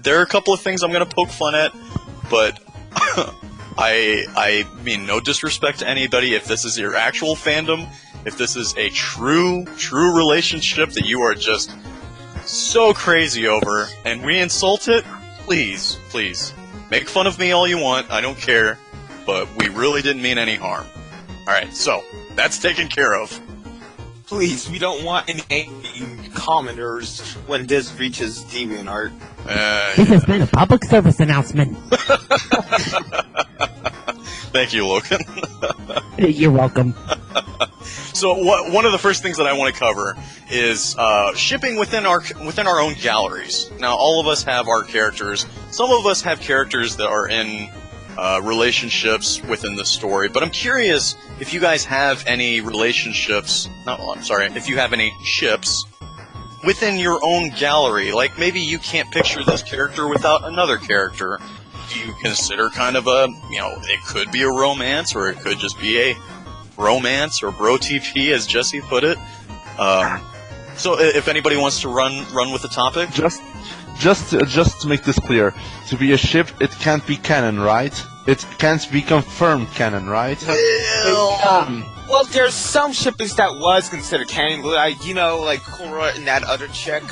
There are a couple of things I'm gonna poke fun at, but I mean no disrespect to anybody. If this is your actual fandom, if this is a true relationship that you are just so crazy over, and we insult it, please, make fun of me all you want. I don't care, but we really didn't mean any harm. Alright, so, that's taken care of. Please, we don't want any angry commenters when this reaches DeviantArt. This has been a public service announcement. Thank you, Logan. You're welcome. So, one of the first things that I want to cover is shipping within our own galleries. Now, all of us have our characters. Some of us have characters that are in relationships within the story, but I'm curious if you guys have any relationships. If you have any ships within your own gallery. Like maybe you can't picture this character without another character. Do you consider kind of it could be a romance, or it could just be a romance, or bro TP, as Jesse put it. So if anybody wants to run with the topic, Just to make this clear, to be a ship, it can't be canon, right? It can't be confirmed canon, right? Well, there's some shippings that was considered canon, like Korra and that other chick.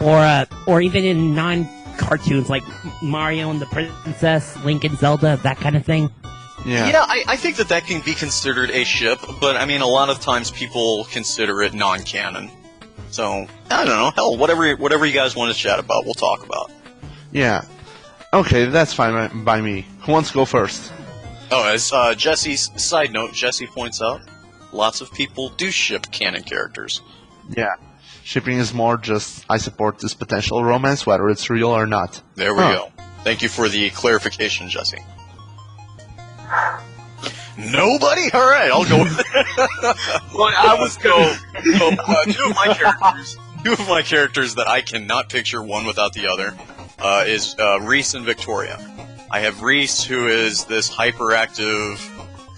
Or even in non-cartoons, like Mario and the Princess, Link and Zelda, that kind of thing. Yeah, I think that can be considered a ship, but I mean, a lot of times people consider it non-canon. So, I don't know, hell, whatever you guys want to chat about, we'll talk about. Yeah. Okay, that's fine by me. Who wants to go first? Oh, as Jesse's side note, Jesse points out, lots of people do ship canon characters. Yeah. Shipping is more just, I support this potential romance, whether it's real or not. There we go. Thank you for the clarification, Jesse. Nobody? Alright, I'll go with it. Well, I was going. Two of my characters that I cannot picture one without the other is Reese and Victoria. I have Reese, who is this hyperactive,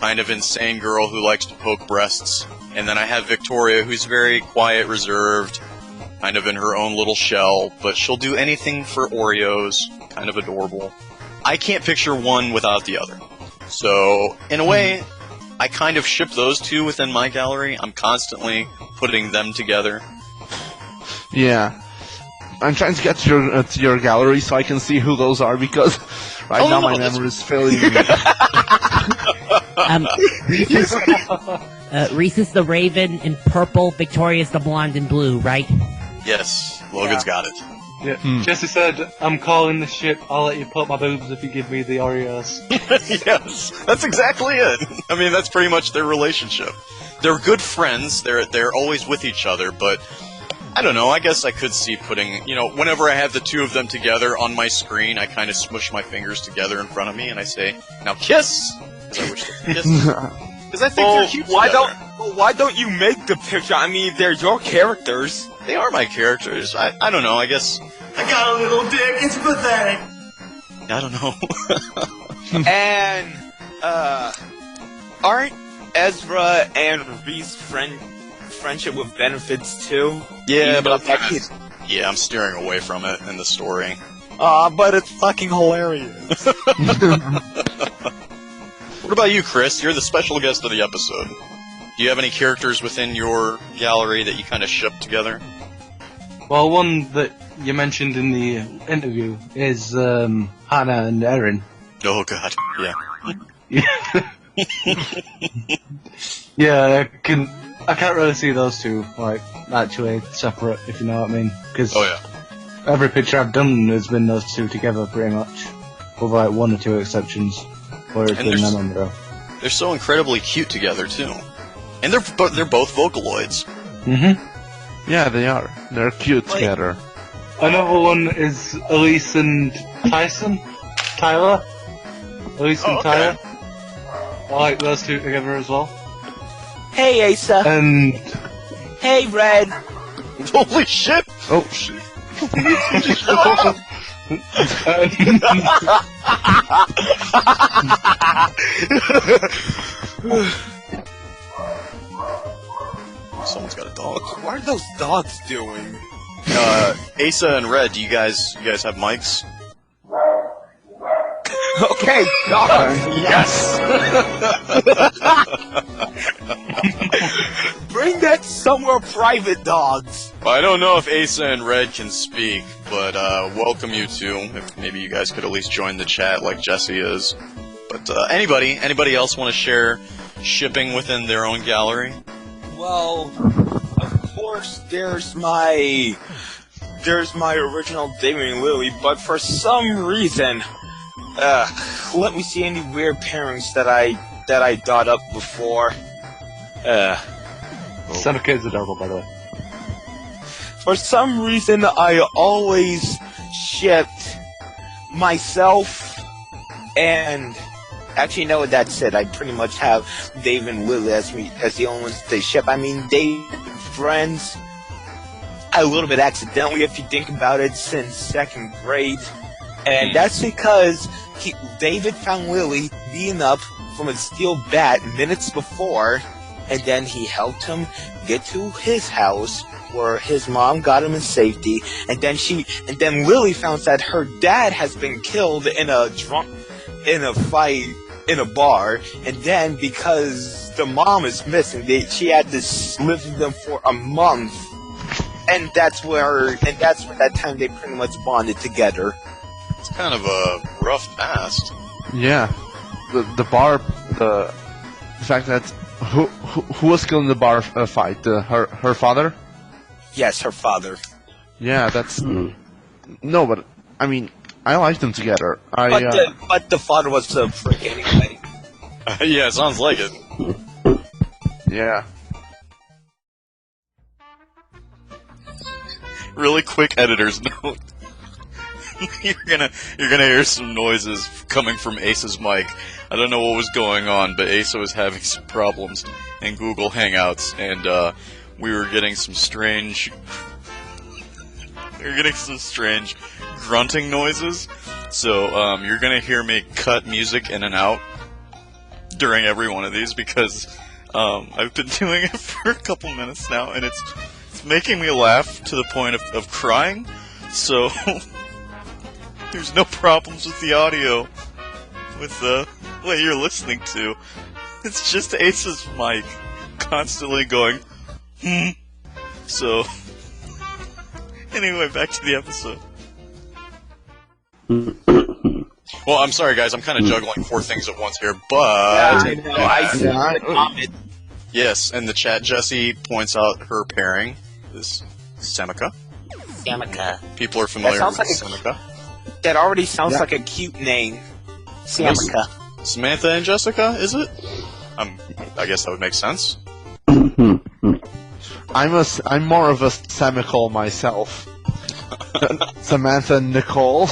kind of insane girl who likes to poke breasts. And then I have Victoria, who's very quiet, reserved, kind of in her own little shell, but she'll do anything for Oreos, kind of adorable. I can't picture one without the other. So, in a way, I kind of ship those two within my gallery. I'm constantly putting them together. Yeah. I'm trying to get to your gallery so I can see who those are because now my memory is failing me. Reese's the Raven in purple, Victoria's the blonde in blue, right? Yes, Logan's got it. Yeah. Jesse said, I'm calling the ship, I'll let you put my boobs if you give me the Oreos. Yes, that's exactly it. I mean, that's pretty much their relationship. They're good friends, they're always with each other, but I don't know, I guess I could see putting, whenever I have the two of them together on my screen, I kind of smush my fingers together in front of me and I say, now kiss! Because I wish they could kiss. Because I think they're cute together. Why don't you make the picture? I mean, they're your characters. They are my characters. I don't know, I guess... I got a little dick, it's pathetic! I don't know. And, aren't Ezra and Reese friendship with benefits too? Yeah, but I'm steering away from it in the story. But it's fucking hilarious. What about you, Chris? You're the special guest of the episode. Do you have any characters within your gallery that you kind of ship together? Well, one that you mentioned in the interview is Hannah and Erin. Oh god, yeah. Yeah, I can't really see those two, actually separate, if you know what I mean. Because every picture I've done has been those two together, pretty much. With, one or two exceptions, where it's been them on the row. They're so incredibly cute together, too. And they're both Vocaloids. Mm-hmm. Yeah, they are. They're cute together. Another one is Elise and Tyler? Elise and Tyler. I like those two together as well. Hey, Asa. And... Hey, Red. Holy shit! Oh, shit. Someone's got a dog. What are those dogs doing? Asa and Red, do you guys have mics? Okay, dogs. Yes. Bring that somewhere private, dogs. I don't know if Asa and Red can speak, but welcome you two. If maybe you guys could at least join the chat like Jesse is. But anybody else want to share shipping within their own gallery? Well, of course, there's my original Damien Lily, but for some reason, let me see any weird pairings that I thought up before. Son of Kid's adorable, by the way. For some reason, I always shipped myself and... Actually, no, that's it. I pretty much have Dave and Lily as the only ones they ship. I mean, Dave friends a little bit accidentally, if you think about it, since 2nd grade. And that's because David found Lily beaten up from a steel bat minutes before, and then he helped him get to his house where his mom got him in safety, and then Lily found that her dad has been killed in a fight in a bar, and then because the mom is missing, she had to live with them for a month, and that's that time they pretty much bonded together. It's kind of a rough past. Yeah, the bar, the fact that who was killed in the bar fight? Her father? Yes, her father. Yeah, that's no, but I mean, I liked them together. But the father was a prick anyway. Yeah, sounds like it. Yeah. Really quick editor's note. You're gonna hear some noises coming from Asa's mic. I don't know what was going on, but Asa was having some problems in Google Hangouts, and we were getting some strange grunting noises. So you're gonna hear me cut music in and out during every one of these because I've been doing it for a couple minutes now, and it's making me laugh to the point of crying. So there's no problems with the audio with what you're listening to. It's just Ace's mic constantly going, So, anyway, back to the episode. Well, I'm sorry, guys. I'm kind of juggling 4 things at once here, but... I know. I see the comment. Yes, in the chat, Jessie points out her pairing is Samika. Samika. People are familiar That with sounds Samika. That already sounds like a cute name. Samika. Samantha and Jessica, is it? I guess that would make sense. I'm more of a Samical myself. Samantha Nicole.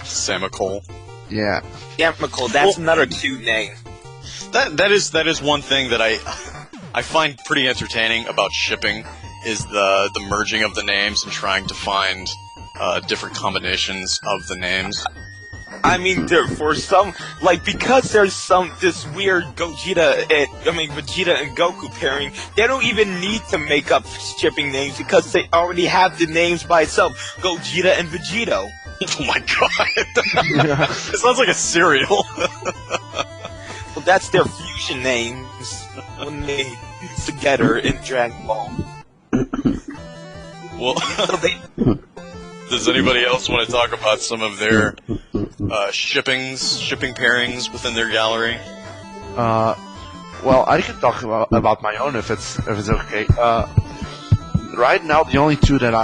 Samicole. Yeah. Samicole, that's another cute name. That is one thing that I find pretty entertaining about shipping is the merging of the names and trying to find different combinations of the names. I mean, for some, because there's this weird Vegeta and Goku pairing, they don't even need to make up shipping names because they already have the names by itself, Gogeta and Vegito. Oh my god! It sounds like a cereal. Well, that's their fusion names when they mix together in Dragon Ball. Well, does anybody else want to talk about some of their shipping pairings within their gallery? Well, I can talk about my own if it's okay. Right now, the only 2 that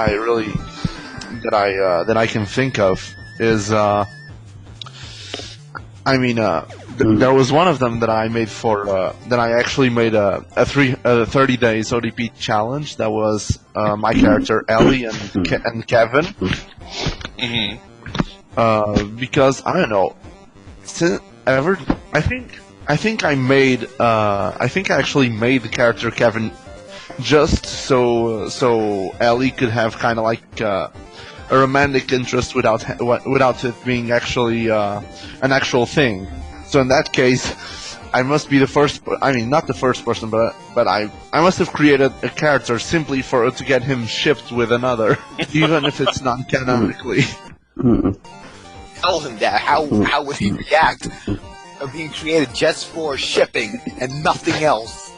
I can think of is there was one of them that I made that I actually made a 30 days ODP challenge. That was my character Ellie and Kevin. Mm-hmm. Because I don't know, I think I actually made the character Kevin just so Ellie could have kind of like a romantic interest without it being actually an actual thing. So in that case, I must be the first. I mean, not the first person, but I must have created a character simply to get him shipped with another, even if it's not canonically. Tell him that. How would he react? Of being created just for shipping and nothing else.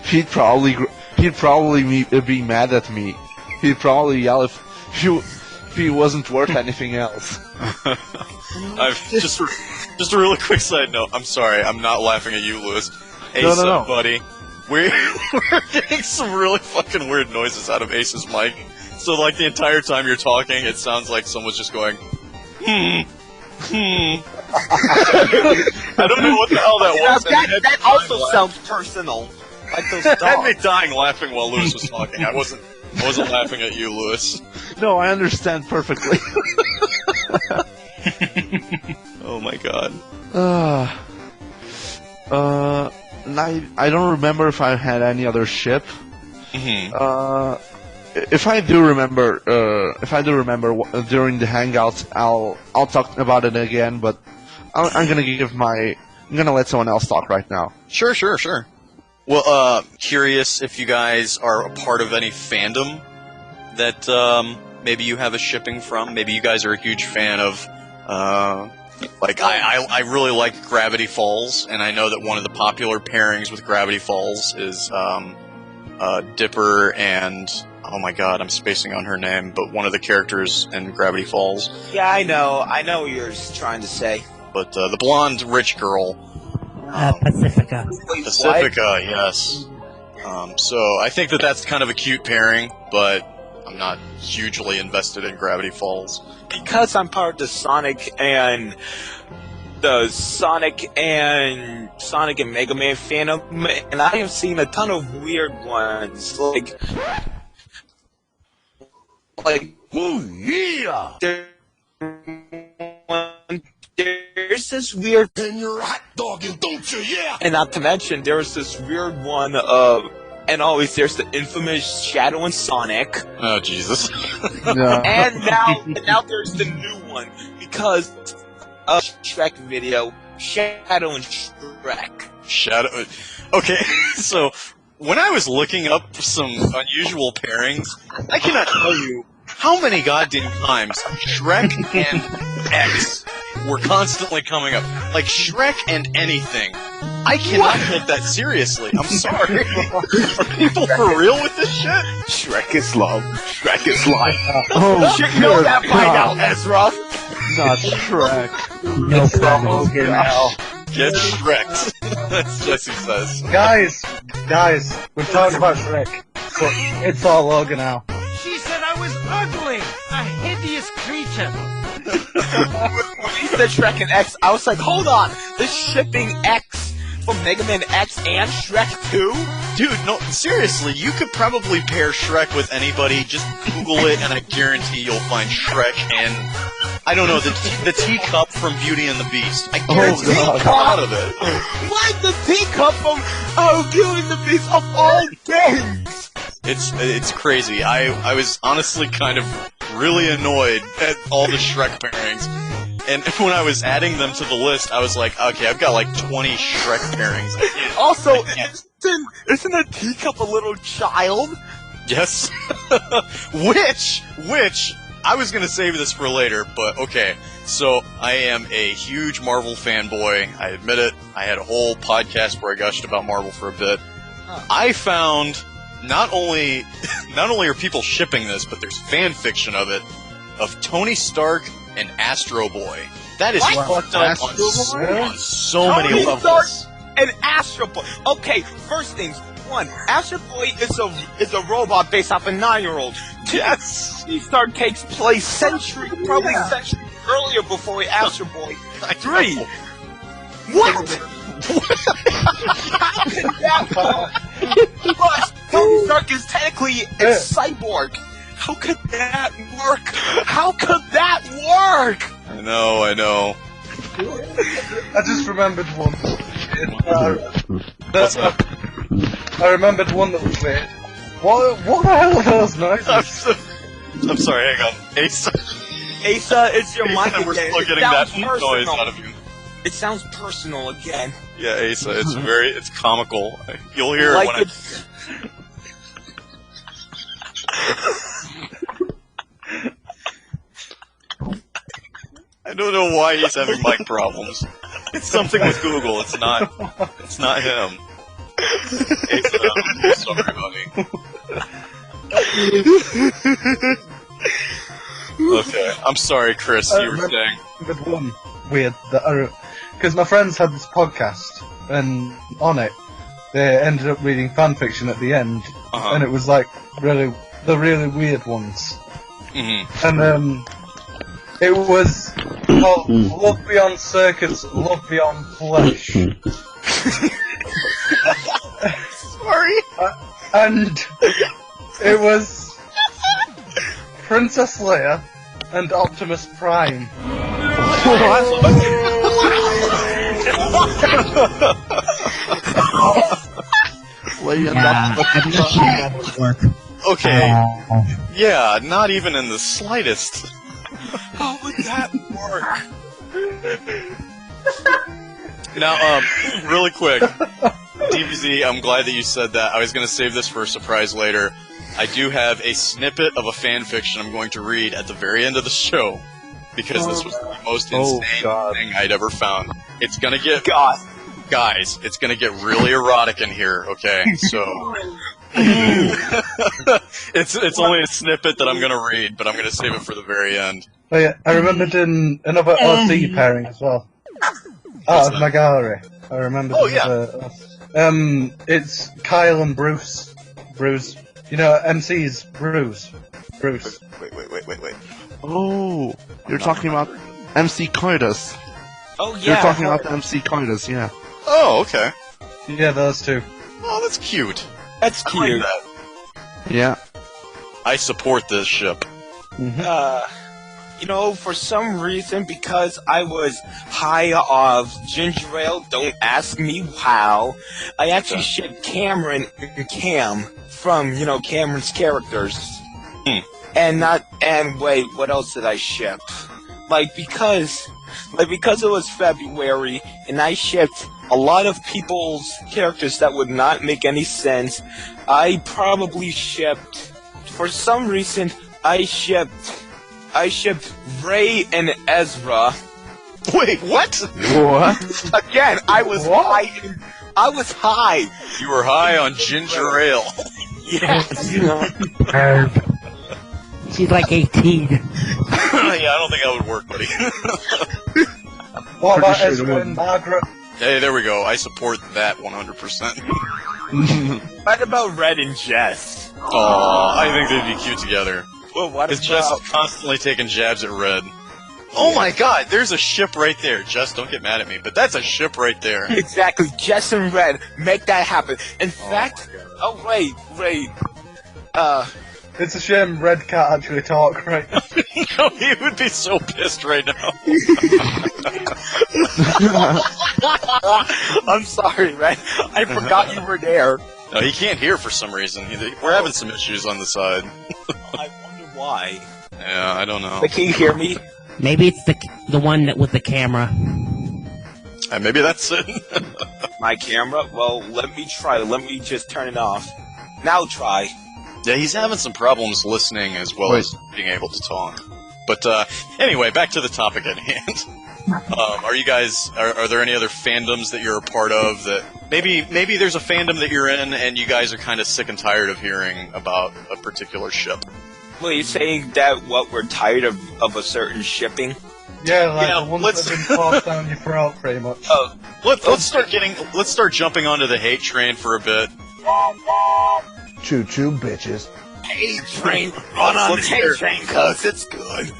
He'd probably be mad at me. He'd probably yell if he wasn't worth anything else. Just a really quick side note. I'm sorry, I'm not laughing at you, Lewis. Ace, no. buddy. We're getting some really fucking weird noises out of Ace's mic. So, like, the entire time you're talking, it sounds like someone's just going, I don't know what the hell that was. That also sounds personal. Like those dogs. Had me dying laughing while Lewis was talking. I wasn't laughing at you, Lewis. No, I understand perfectly. Oh my god. I don't remember if I had any other ship. Mm-hmm. If I do remember during the hangouts, I'll talk about it again. But I'm gonna let someone else talk right now. Sure. Well, curious if you guys are a part of any fandom that maybe you have a shipping from. Maybe you guys are a huge fan of. I really like Gravity Falls, and I know that one of the popular pairings with Gravity Falls is Dipper and, oh my god, I'm spacing on her name, but one of the characters in Gravity Falls. Yeah, I know what you're trying to say. But the blonde rich girl. Pacifica. Pacifica, yes. So I think that's kind of a cute pairing, but I'm not hugely invested in Gravity Falls. Because I'm part of the Sonic and Mega Man fandom, and I have seen a ton of weird ones, like oh yeah, there's this weird and you're hot dogging, don't you? Yeah, and not to mention there's this weird one of. And always there's the infamous Shadow and Sonic. Oh Jesus! Yeah. And now there's the new one because of Shrek video, Shadow and Shrek. Shadow. Okay, so when I was looking up some unusual pairings, I cannot tell you how many goddamn times Shrek and X were constantly coming up. Like Shrek and anything I cannot take that seriously. I'm sorry. Are people for real with this shit? Shrek is love. Shrek is life. Oh, You should know that by now, Ezra. not Shrek. No problem. Logan now. Get Shreked. That's Jesse says. Guys, we've talked about Shrek, but it's all Logan now. She said I was ugly, a hideous creature. When he said Shrek and X, I was like, hold on, they're shipping X from Mega Man X and Shrek 2? Dude, no, seriously, you could probably pair Shrek with anybody. Just Google it, and I guarantee you'll find Shrek and, I don't know, the teacup from Beauty and the Beast. I guarantee you'll come out of it. Why the teacup from Beauty and the Beast of all things? It's crazy. I was honestly kind of really annoyed at all the Shrek pairings. And when I was adding them to the list, I was like, okay, I've got like 20 Shrek pairings. Also, isn't a teacup a little child? Yes. Which, I was gonna save this for later, but okay. So, I am a huge Marvel fanboy. I admit it. I had a whole podcast where I gushed about Marvel for a bit. I found not only are people shipping this, but there's fan fiction of it, of Tony Stark and Astro Boy. That is fucked up on so many levels. Stark and Astro Boy. Okay, first things. One, Astro Boy is a robot based off a 9-year-old. Yes! Tony Stark takes place centuries earlier before Astro Boy. 3. What? How could that work? Plus, Tony Stark is technically a cyborg. How could that work? How could that work? I know. I just remembered one. I remembered one that was weird. What the hell are those noises? I'm sorry, hang on. Asa, it's your mic we're again. still getting that noise out of you. It sounds personal again. Yeah, Asa, it's comical. You'll hear like it when it's... I don't know why he's having mic problems. It's something with Google. It's not him. Asa, I'm sorry, buddy. Okay, I'm sorry, Chris. You were saying. With one weird because my friends had this podcast, and on it they ended up reading fan fiction at the end, and it was like the really weird ones. Mm-hmm. And it was called Love Beyond Circuits, Love Beyond Flesh. Sorry. And it was Princess Leia and Optimus Prime. Okay. Yeah, not even in the slightest. How would that work? Now, really quick, DBZ, I'm glad that you said that. I was going to save this for a surprise later. I do have a snippet of a fan fiction I'm going to read at the very end of the show, because this was the most insane thing I'd ever found. It's going to get... Guys, it's going to get really erotic in here, okay? So... it's only a snippet that I'm going to read, but I'm going to save it for the very end. Oh yeah, I remembered in another OC pairing as well. Out of my gallery. I remember. Oh yeah. It's Kyle and Bruce. Bruce. You know, MC's Bruce. Wait. Oh, you're talking about MC Coitus. Oh yeah. You're talking about the MC Coitus, yeah. Oh, okay. Yeah, those two. Oh, that's cute. That's cute. I like that. Yeah. I support this ship. You know, for some reason, because I was high off ginger ale, don't ask me how, I actually shipped Cameron and Cam from, you know, Cameron's characters. And wait, what else did I ship? Because it was February, and I shipped a lot of people's characters that would not make any sense, I probably shipped, for some reason, I shipped Ray and Ezra Wait, what? What? Again, I was high. I was high. You were high on ginger ale. Yes. She's like 18. Yeah, I don't think that would work, buddy. What about Pretty sure it Ezra and wouldn't. Margaret? Hey, there we go. I support that 100%. What about Red and Jess? Aw, I think they'd be cute together. Well, what It's about... just constantly taking jabs at Red. Oh my god, there's a ship right there. Jess, don't get mad at me, but that's a ship right there. Exactly, Jess and Red, make that happen. In fact, wait. It's a shame Red can't actually talk right now. No, he would be so pissed right now. I'm sorry, Red. I forgot you were there. No, he can't hear for some reason. We're having some issues on the side. I wonder why. Yeah, I don't know. But can you hear me? Maybe it's the one with the camera. Maybe that's it. My camera? Well, let me try. Let me just turn it off. Now try. Yeah, he's having some problems listening as well as being able to talk. But anyway, back to the topic at hand. Are you guys? Are there any other fandoms that you're a part of that maybe there's a fandom that you're in and you guys are kind of sick and tired of hearing about a particular ship? Well, you're saying that we're tired of a certain shipping? Yeah, like Yeah, the ones let's- that have been forced down your throat, pretty much. Let's start jumping onto the hate train for a bit. Choo choo, bitches. Hate train, run on the hate train, cuz it's good.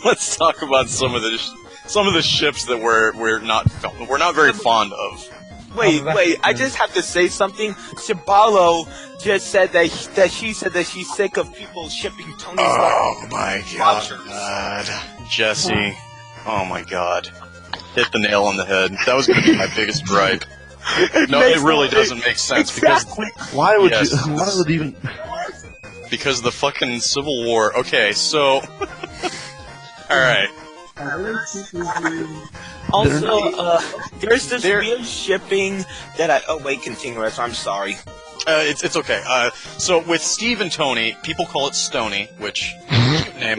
Let's talk about some of the ships that we're not very fond of. Wait, I just have to say something. Shibalo just said that she said that she's sick of people shipping Tony Stark. Oh my god, Jesse! Oh my god, hit the nail on the head. That was going to be my biggest gripe. No, it really doesn't make sense Why would Yes. you? Why would even? because of the fucking Civil War. Okay, so all right. Also, there's this weird shipping that I. Oh wait, continue. I'm sorry. It's okay. So with Steve and Tony, people call it Stony, which name.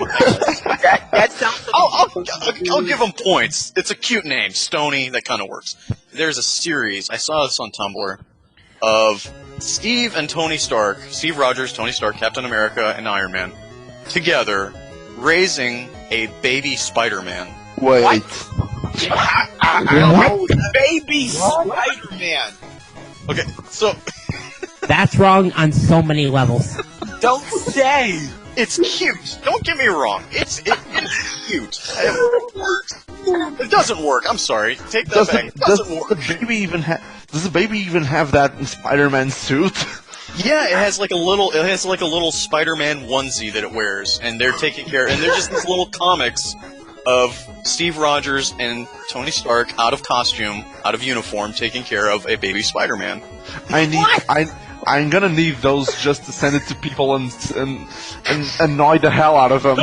That sounds. I'll give them points. It's a cute name, Stony. That kind of works. There's a series. I saw this on Tumblr of Steve and Tony Stark, Steve Rogers, Tony Stark, Captain America, and Iron Man together raising a baby Spider-Man. Wait. Baby Spider-Man. Okay, so That's wrong on so many levels. Don't say. it's cute. Don't get me wrong. It's cute. It works. It doesn't work. I'm sorry. Take that back. It doesn't work. Does the baby even have that Spider-Man suit? Yeah, it has like a little Spider-Man onesie that it wears, and they're taking care. And they're just these little comics of Steve Rogers and Tony Stark out of costume, out of uniform, taking care of a baby Spider-Man. I'm gonna need those just to send it to people and annoy the hell out of them.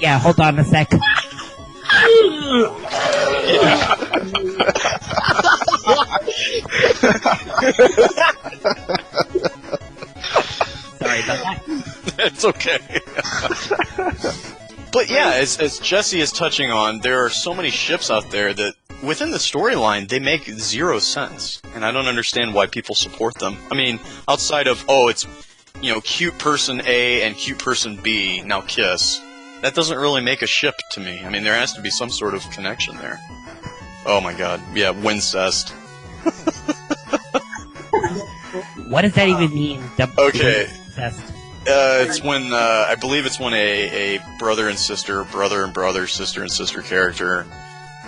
Yeah, hold on a sec. Sorry about that. It's okay. But yeah, as Jesse is touching on, there are so many ships out there that within the storyline they make zero sense, and I don't understand why people support them. I mean, outside of it's cute person A and cute person B now kiss. That doesn't really make a ship to me. I mean, there has to be some sort of connection there. Oh my god, yeah, Wincest. What does that even mean? Okay. Incest? It's when I believe it's when a brother and sister, sister and sister character,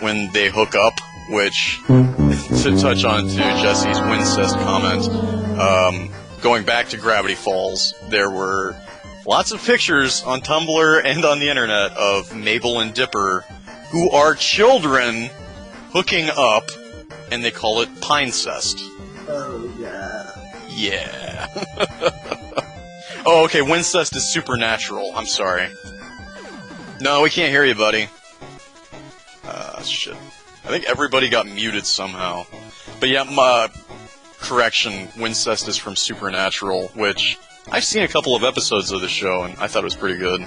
when they hook up. Which, to touch on to Jesse's Wincest comment, going back to Gravity Falls, there were lots of pictures on Tumblr and on the internet of Mabel and Dipper, who are children hooking up, and they call it Pinecest. Oh, yeah. Yeah. Oh, okay, Wincest is supernatural. I'm sorry. No, we can't hear you, buddy. Shit. I think everybody got muted somehow. But yeah, correction, Wincest is from Supernatural, which I've seen a couple of episodes of the show, and I thought it was pretty good.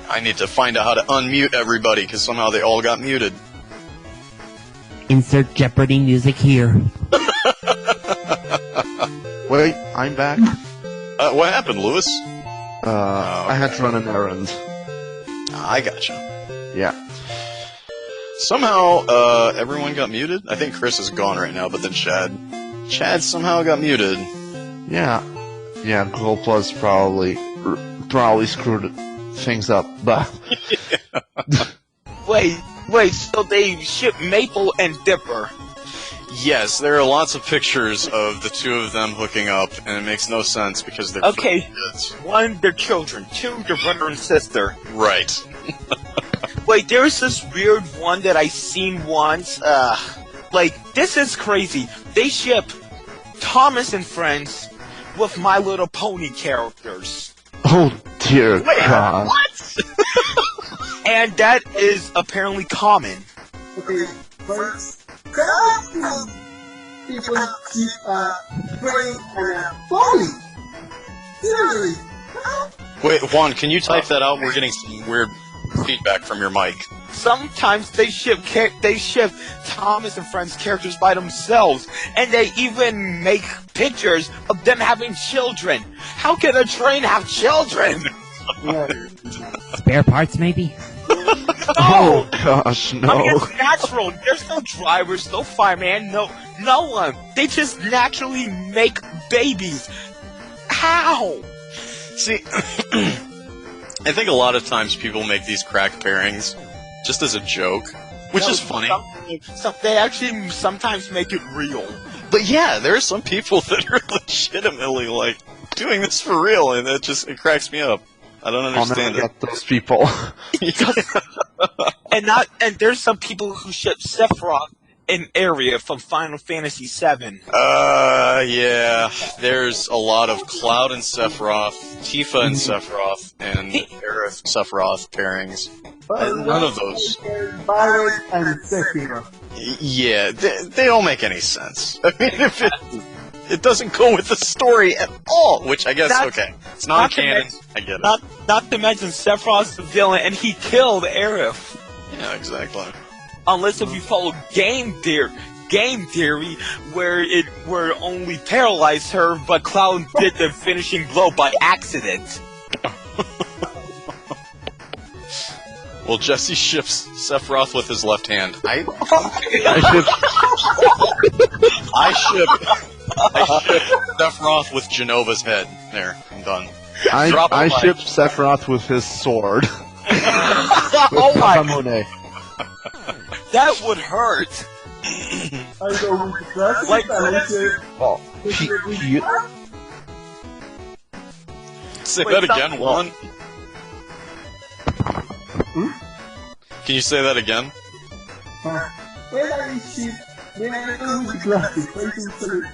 I need to find out how to unmute everybody, because somehow they all got muted. Insert Jeopardy music here. Wait, I'm back. What happened, Lewis? I had to run an errand. I gotcha. Yeah. Somehow, everyone got muted? I think Chris is gone right now, but then Chad somehow got muted. Yeah. Yeah, Google Plus probably screwed things up, but... Wait, so they ship Maple and Dipper. Yes, there are lots of pictures of the two of them hooking up, and it makes no sense because they're okay. kids. One, they're children. Two, they're brother and sister. Right. Wait, there's this weird one that I seen once. This is crazy. They ship Thomas and Friends with My Little Pony characters. Oh dear God. What? And that is apparently common. Okay, first, people keep praying on a pony. Seriously. Wait, Juan, can you type that out? We're getting some weird feedback from your mic. Sometimes they ship Thomas and Friends characters by themselves, and they even make pictures of them having children. How can a train have children? Spare parts, maybe? Oh gosh, no. I mean, it's natural. There's no drivers, no fireman, no one. They just naturally make babies. How? See, I think a lot of times people make these crack pairings just as a joke, which is funny. They actually sometimes make it real. But yeah, there are some people that are legitimately like doing this for real, and it cracks me up. I don't understand I'll never get those people. and there's some people who ship Sephiroth in Area from Final Fantasy VII. Yeah. There's a lot of Cloud and Sephiroth, Tifa and Sephiroth, and Aerith Sephiroth pairings. None of those. Violet and Sephiroth. Yeah, they don't make any sense. I mean, if it doesn't go with the story at all, which I guess, okay. It's not canon, I get it. Not to mention Sephiroth's the villain, and he killed Aerith. Yeah, exactly. Unless if you follow game theory, where only paralyzed her, but Cloud did the finishing blow by accident. Well, Jesse ships Sephiroth with his left hand. I ship Sephiroth with Genova's head. There, I'm done. I ship Sephiroth with his sword. Oh my! That would hurt. I go with the classic Say that again, Juan. Can you say that again? When I go with the classic,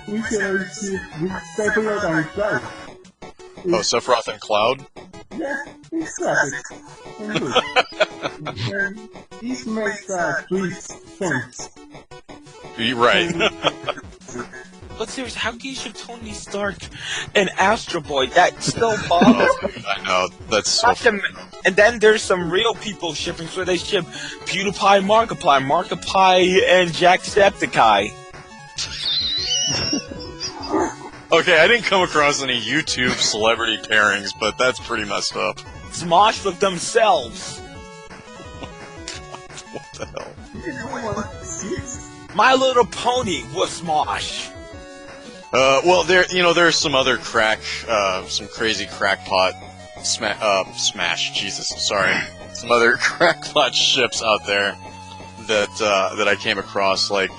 we can ship with Sephiroth and Cloud. Oh, Sephiroth and Cloud? Yeah, it's classic. And this makes please sense. You're right. But seriously, how can you ship Tony Stark and Astro Boy? That still bothers me. I know, that's so funny. And then there's some real people shipping, so they ship PewDiePie, Markiplier, and Jacksepticeye. Okay, I didn't come across any YouTube celebrity pairings, but that's pretty messed up. Smosh with themselves. What the hell? My Little Pony with Smosh. Well, there's some other some crazy crackpot smash. Jesus, sorry. Some other crackpot ships out there that I came across. Like,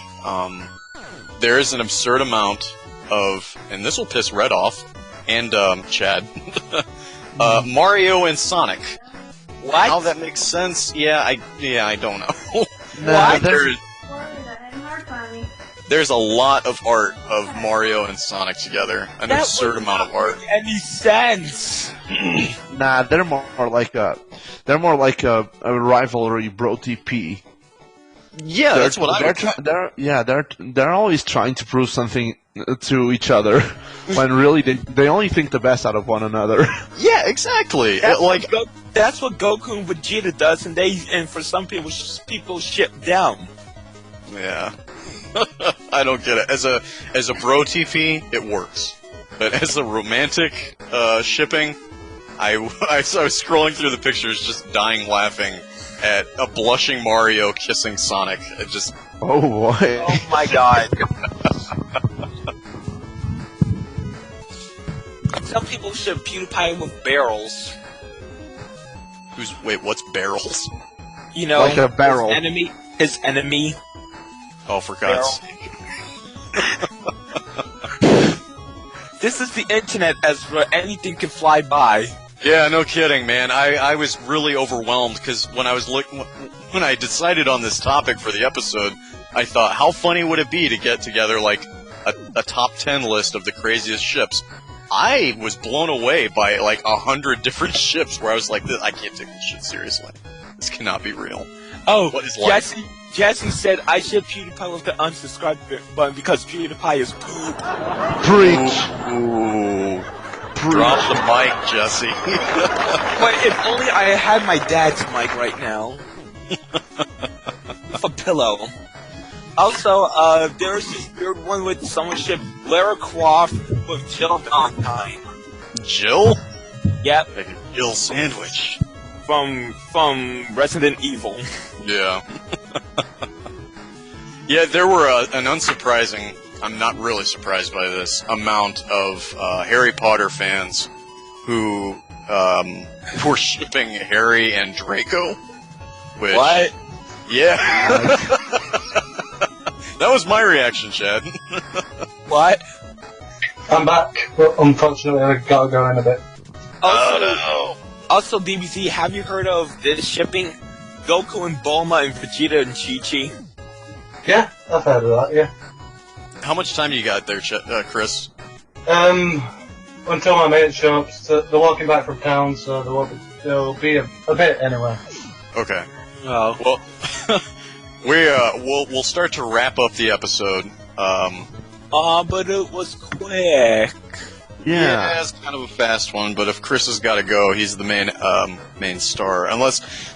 there is an absurd amount of, and this will piss Red off, and Chad, Mario and Sonic. What? How that makes sense? Yeah, I don't know. What? There's a lot of art of Mario and Sonic together. An absurd amount of art. That wouldn't make any sense. Nah, they're more like a rivalry bro TP. Yeah, that's what they're always trying to prove something to each other, when really they only think the best out of one another. Yeah, exactly. That's what Goku and Vegeta does, and for some people ship down. Yeah. I don't get it. As a bro TP, it works. But as a romantic shipping, I was scrolling through the pictures, just dying laughing at a blushing Mario kissing Sonic. It just... Oh boy. Oh my god. Some people ship PewDiePie with barrels. Wait, what's barrels? You know, like a barrel. His enemy. Oh, for God's sake. This is the internet, Ezra. Anything can fly by. Yeah, no kidding, man. I was really overwhelmed because when I decided on this topic for the episode, I thought, how funny would it be to get together like a top 10 list of the craziest ships? I was blown away by like 100 different ships where I was like, I can't take this shit seriously. This cannot be real. Oh, what is life? Jesse said I ship PewDiePie with the unsubscribe button because PewDiePie is poop. Preach. Ooh. Drop the mic, Jesse. But if only I had my dad's mic right now. With a pillow. Also, there's this weird one with someone shipped Lara Croft with Jill Valentine. Jill? Yep. Like a Jill sandwich. From Resident Evil. Yeah. Yeah, there were an unsurprising, I'm not really surprised by this, amount of Harry Potter fans who were shipping Harry and Draco. Which, what? Yeah. That was my reaction, Chad. What? I'm back, but unfortunately I've got to go in a bit. Also, DBZ, have you heard of this shipping? Goku and Bulma and Vegeta and Chi-Chi? Yeah, I've heard of that, yeah. How much time you got there, Chris? Until my mates show up. So they're walking back from town, so there'll be a bit anyway. Okay. Oh. Well, we'll start to wrap up the episode. But it was quick. Yeah, it's kind of a fast one, but if Chris has got to go, he's the main star.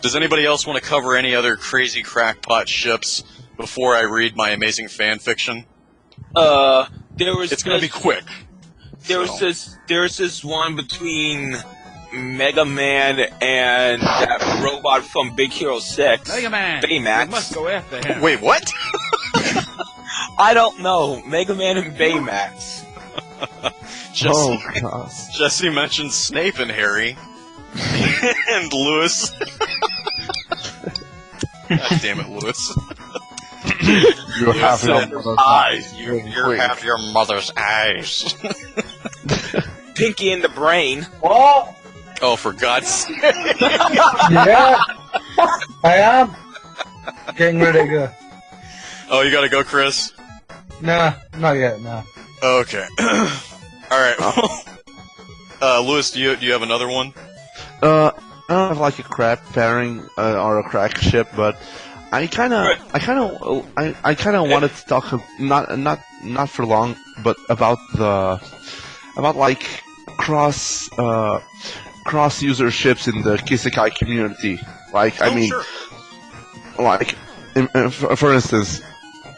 Does anybody else want to cover any other crazy crackpot ships before I read my amazing fan fiction? It's gonna be quick. There's this one between Mega Man and that robot from Big Hero 6. Mega Man! Baymax. You must go after him. Wait, what? I don't know. Mega Man and Baymax. Jesse mentioned Snape and Harry. And Lewis. God damn it, Lewis. You have your mother's eyes. You have your mother's eyes. Pinky in the brain. What? Oh, for God's sake. Yeah, I am. Getting ready to go. Oh, you gotta go, Chris? Nah, not yet, nah. Okay. Alright. Lewis, do you have another one? I don't have like a crap pairing or a crack ship, but I kind of wanted to talk not for long, but about like cross user ships in the Kisekae community. Like, Sure. Like, for instance,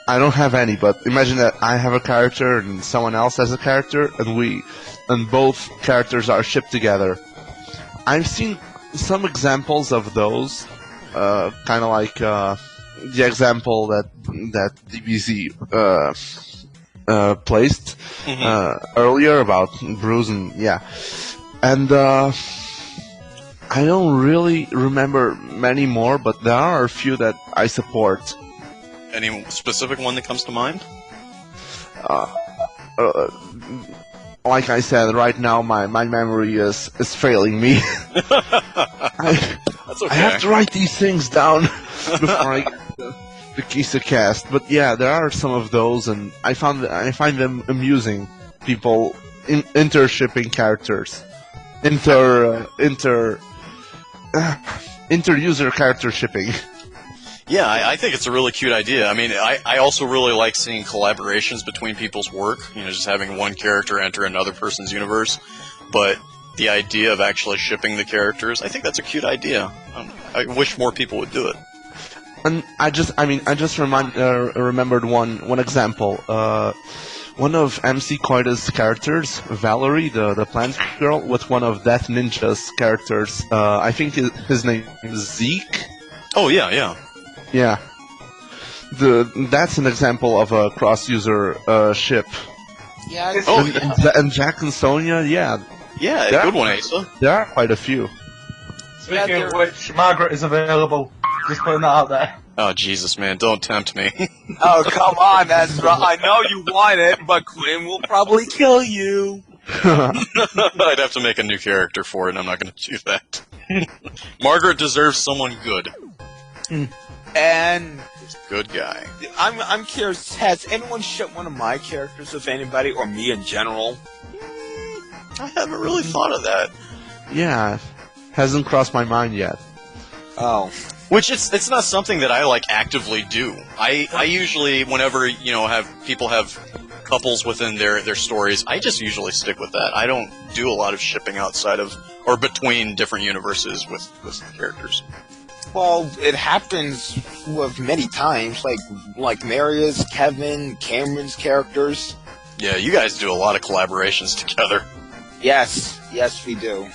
I don't have any, but imagine that I have a character and someone else has a character, and both characters are shipped together. I've seen some examples of those, kind of like the example that DBZ placed earlier about Bruce and and I don't really remember many more, but there are a few that I support. Any specific one that comes to mind? Like I said, right now my memory is failing me. That's okay. I have to write these things down before I get the KiseCast. But yeah, there are some of those, and I find them amusing. People inter-shipping characters, inter-user character shipping. Yeah, I think it's a really cute idea. I mean, I also really like seeing collaborations between people's work, just having one character enter another person's universe. But the idea of actually shipping the characters, I think that's a cute idea. I wish more people would do it. And I just remembered one example. One of MC Koida's characters, Valerie, the plant girl, with one of Death Ninja's characters. I think his name is Zeke. Oh yeah. Yeah. That's an example of a cross-user ship. Yeah. And Jack and Sonya, yeah. Yeah, good one, Asa. There are quite a few. Speaking of which, Margaret is available. Just putting that out there. Oh, Jesus, man, don't tempt me. Oh, come on, Ezra. I know you want it, but Quinn will probably kill you. I'd have to make a new character for it, and I'm not going to do that. Margaret deserves someone good. And good guy. I'm curious, has anyone shipped one of my characters with anybody, or me in general? I haven't really thought of that. Yeah, hasn't crossed my mind yet. Oh. Which it's not something that I actively do. I usually, whenever people have couples within their stories, I just usually stick with that. I don't do a lot of shipping outside of or between different universes with characters. Well, it happens with many times, like Maria's, Kevin, Cameron's characters. Yeah, you guys do a lot of collaborations together. Yes, we do.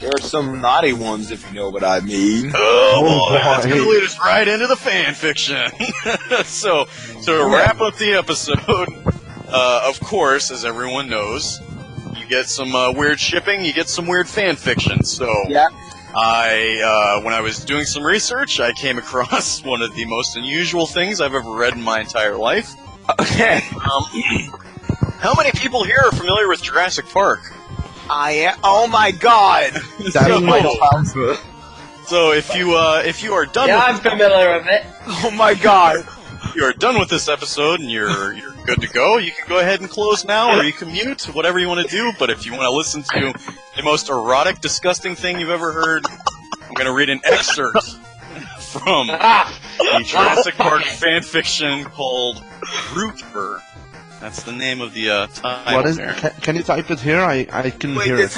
There are some naughty ones, if you know what I mean. Oh boy, that's going to lead us right into the fan fiction. So to wrap up the episode, of course, as everyone knows, you get some weird shipping, you get some weird fan fiction. So yeah. When I was doing some research, I came across one of the most unusual things I've ever read in my entire life. Okay. How many people here are familiar with Jurassic Park? I am. Oh my God! So if you are done, yeah, I'm familiar with it. Oh my God! You are done with this episode and you're good to go. You can go ahead and close now, or you can mute, whatever you want to do. But if you want to listen to the most erotic, disgusting thing you've ever heard, I'm going to read an excerpt from the Jurassic Park fanfiction called Rooter. That's the name of the title. What is? Can you type it here? I can hear it.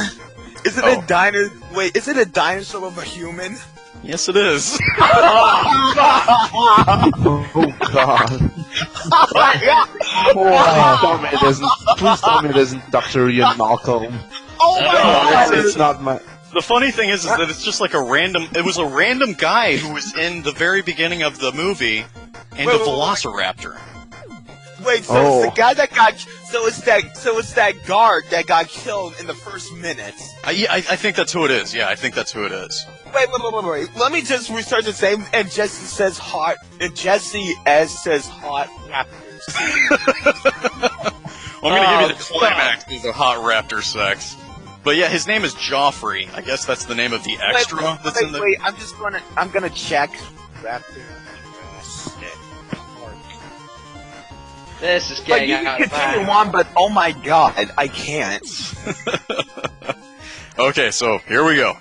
Is it a dinosaur? Wait, is it a dinosaur of a human? Yes, it is. Oh God! Please tell me it isn't Dr. Ian Malcolm. Oh my God! It's not my. The funny thing is that it's just like it was a random guy who was in the very beginning of the movie, and a velociraptor. Wait, so it's the guy that got, so it's that guard that got killed in the first minute. I think that's who it is. Yeah, I think that's who it is. Wait. Let me just research the same. And Jesse says hot. And Jesse S says hot raptors. Well, I'm gonna give you the climax of the hot raptor sex. But yeah, his name is Joffrey. I guess that's the name of the extra that's in the. Wait, I'm gonna check. Raptor. This is getting out of hand. You can continue on, but oh my God, I can't. Okay, so here we go.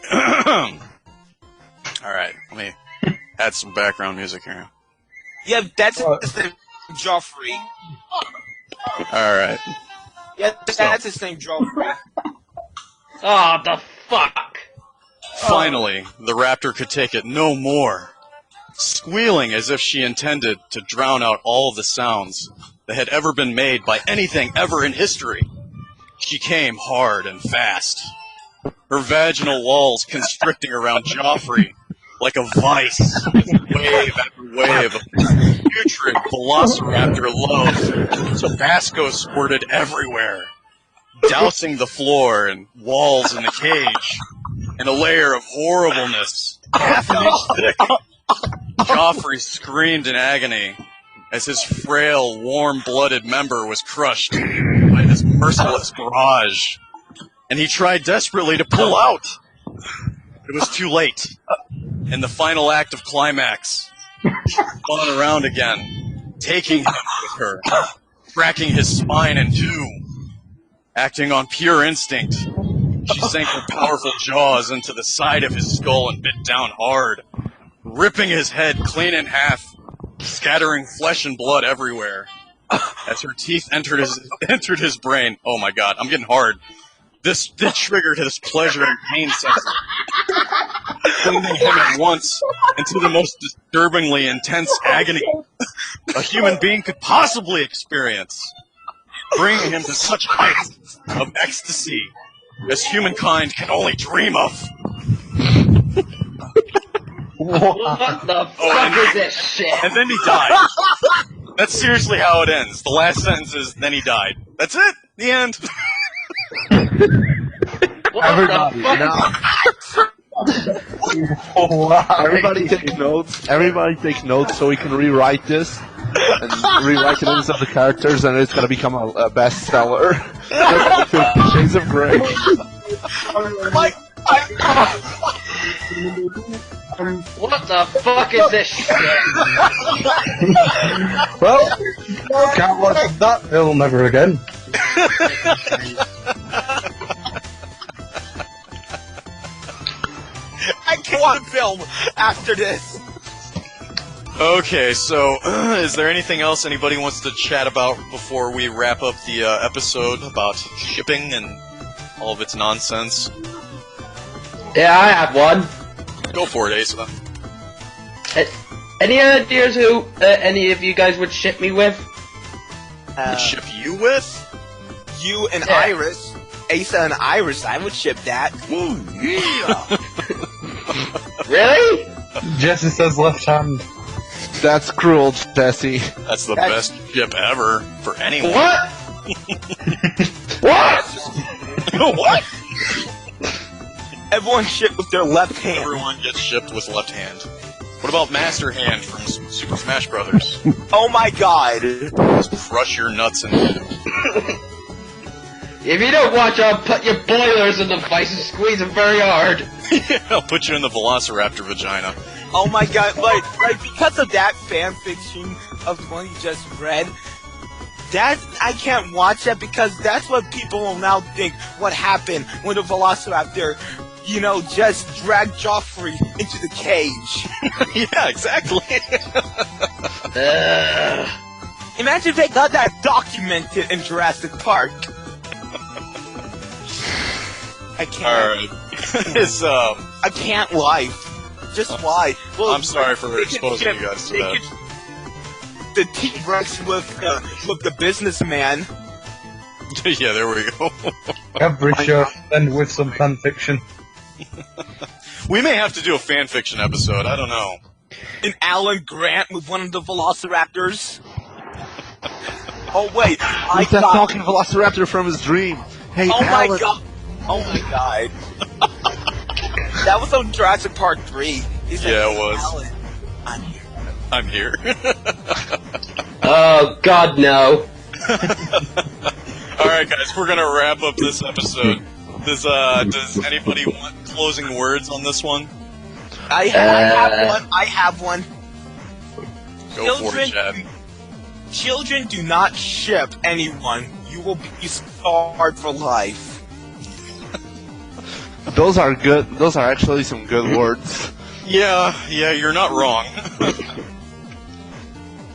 Alright, let me add some background music here. Yeah, that's his name, Joffrey. Alright. Yeah, that's his name, Joffrey. Oh, the fuck! Finally, the raptor could take it no more. Squealing as if she intended to drown out all of the sounds that had ever been made by anything ever in history, she came hard and fast. Her vaginal walls constricting around Joffrey like a vice, wave after wave of putrid velociraptor love. Tabasco squirted everywhere, dousing the floor and walls in the cage in a layer of horribleness, half an inch thick. Joffrey screamed in agony as his frail, warm-blooded member was crushed by this merciless barrage, and he tried desperately to pull out. It was too late. In the final act of climax, she spun around again, taking him with her, cracking his spine in two. Acting on pure instinct, she sank her powerful jaws into the side of his skull and bit down hard, ripping his head clean in half, scattering flesh and blood everywhere. As her teeth entered his brain. Oh my god, I'm getting hard. This triggered his pleasure and pain sensor, sending him at once into the most disturbingly intense agony a human being could possibly experience, bringing him to such heights of ecstasy as humankind can only dream of. What the fuck is this shit? And then he died. That's seriously how it ends. The last sentence is, then he died. That's it. The end. Everybody, everybody take notes. Everybody take notes so we can rewrite this and rewrite the names of the characters, and it's gonna become a bestseller. 50 Shades of Grey. What the fuck is this shit? Well, can't watch that film ever again. I can't watch the film after this. Okay, so is there anything else anybody wants to chat about before we wrap up the episode about shipping and all of its nonsense? Yeah, I have one. Go for it, Asa. Any ideas who any of you guys would ship me with? Would ship you with? You and Iris. Asa and Iris, I would ship that. Ooh, yeah. Really? Jesse says left hand. That's cruel, Jesse. That's the best ship ever for anyone. What? What? What? Everyone shipped with their left hand. Everyone gets shipped with left hand. What about Master Hand from Super Smash Brothers? Oh my god. Just crush your nuts in. If you don't watch, I'll put your boilers in the vice and squeeze them very hard. I'll put you in the Velociraptor vagina. Oh my god, like because of that fan fiction of the one you just read, that I can't watch that because that's what people will now think what happened when the Velociraptor, just dragged Joffrey into the cage. Yeah, exactly. Imagine if they got that documented in Jurassic Park. I can't. Alright. I can't lie. Just why? Well, I'm sorry for exposing you guys to that. The T-Rex with the businessman. Yeah, there we go. Every show end with some fan fiction. We may have to do a fan fiction episode. I don't know. And Alan Grant with one of the Velociraptors. Oh wait, He's that talking Velociraptor from his dream. Hey, oh Alan. my god! Oh my god! That was on Jurassic Park 3. He's like, Yeah, it was. Alan, I'm here. I'm here. Oh god, no. Alright guys, we're gonna wrap up this episode. Does anybody want closing words on this one? I have one. Go for it, Chad. Children do not ship anyone. You will be scarred for life. Those are good. Those are actually some good words. Yeah, you're not wrong.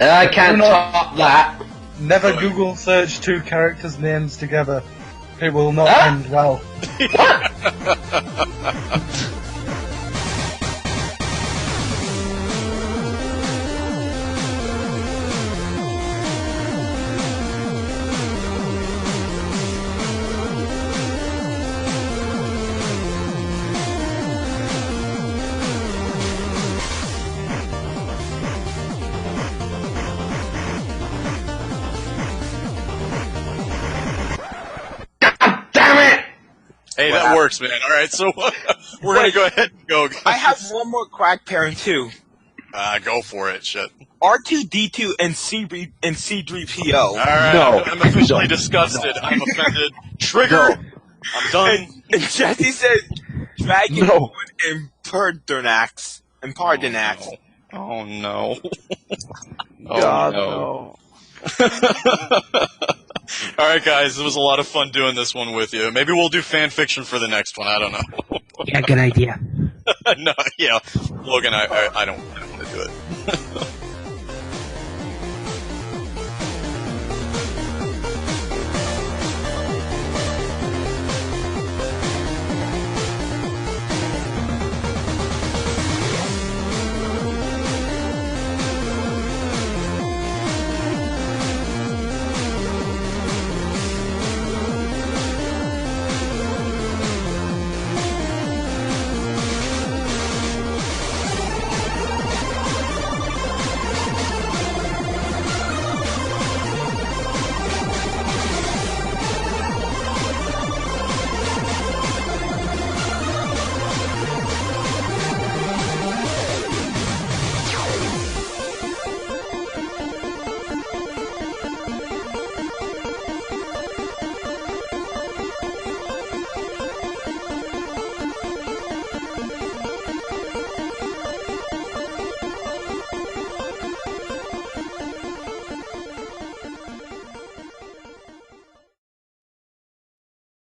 I can't top that. Never Google search two characters' names together. It will not end well. Hey, that works, man. Alright, so we're gonna go ahead and go, guys. I have one more crack parent too. Go for it, shit. R2-D2 and C3PO. Alright, No. I'm officially disgusted. I'm offended. Trigger! I'm done. And Jesse said Dragon No. and Pardonax. And Pardonax. Oh no. God, no. Alright guys, it was a lot of fun doing this one with you. Maybe we'll do fan fiction for the next one, I don't know. Yeah, good idea. No, yeah, Logan, I don't want to do it.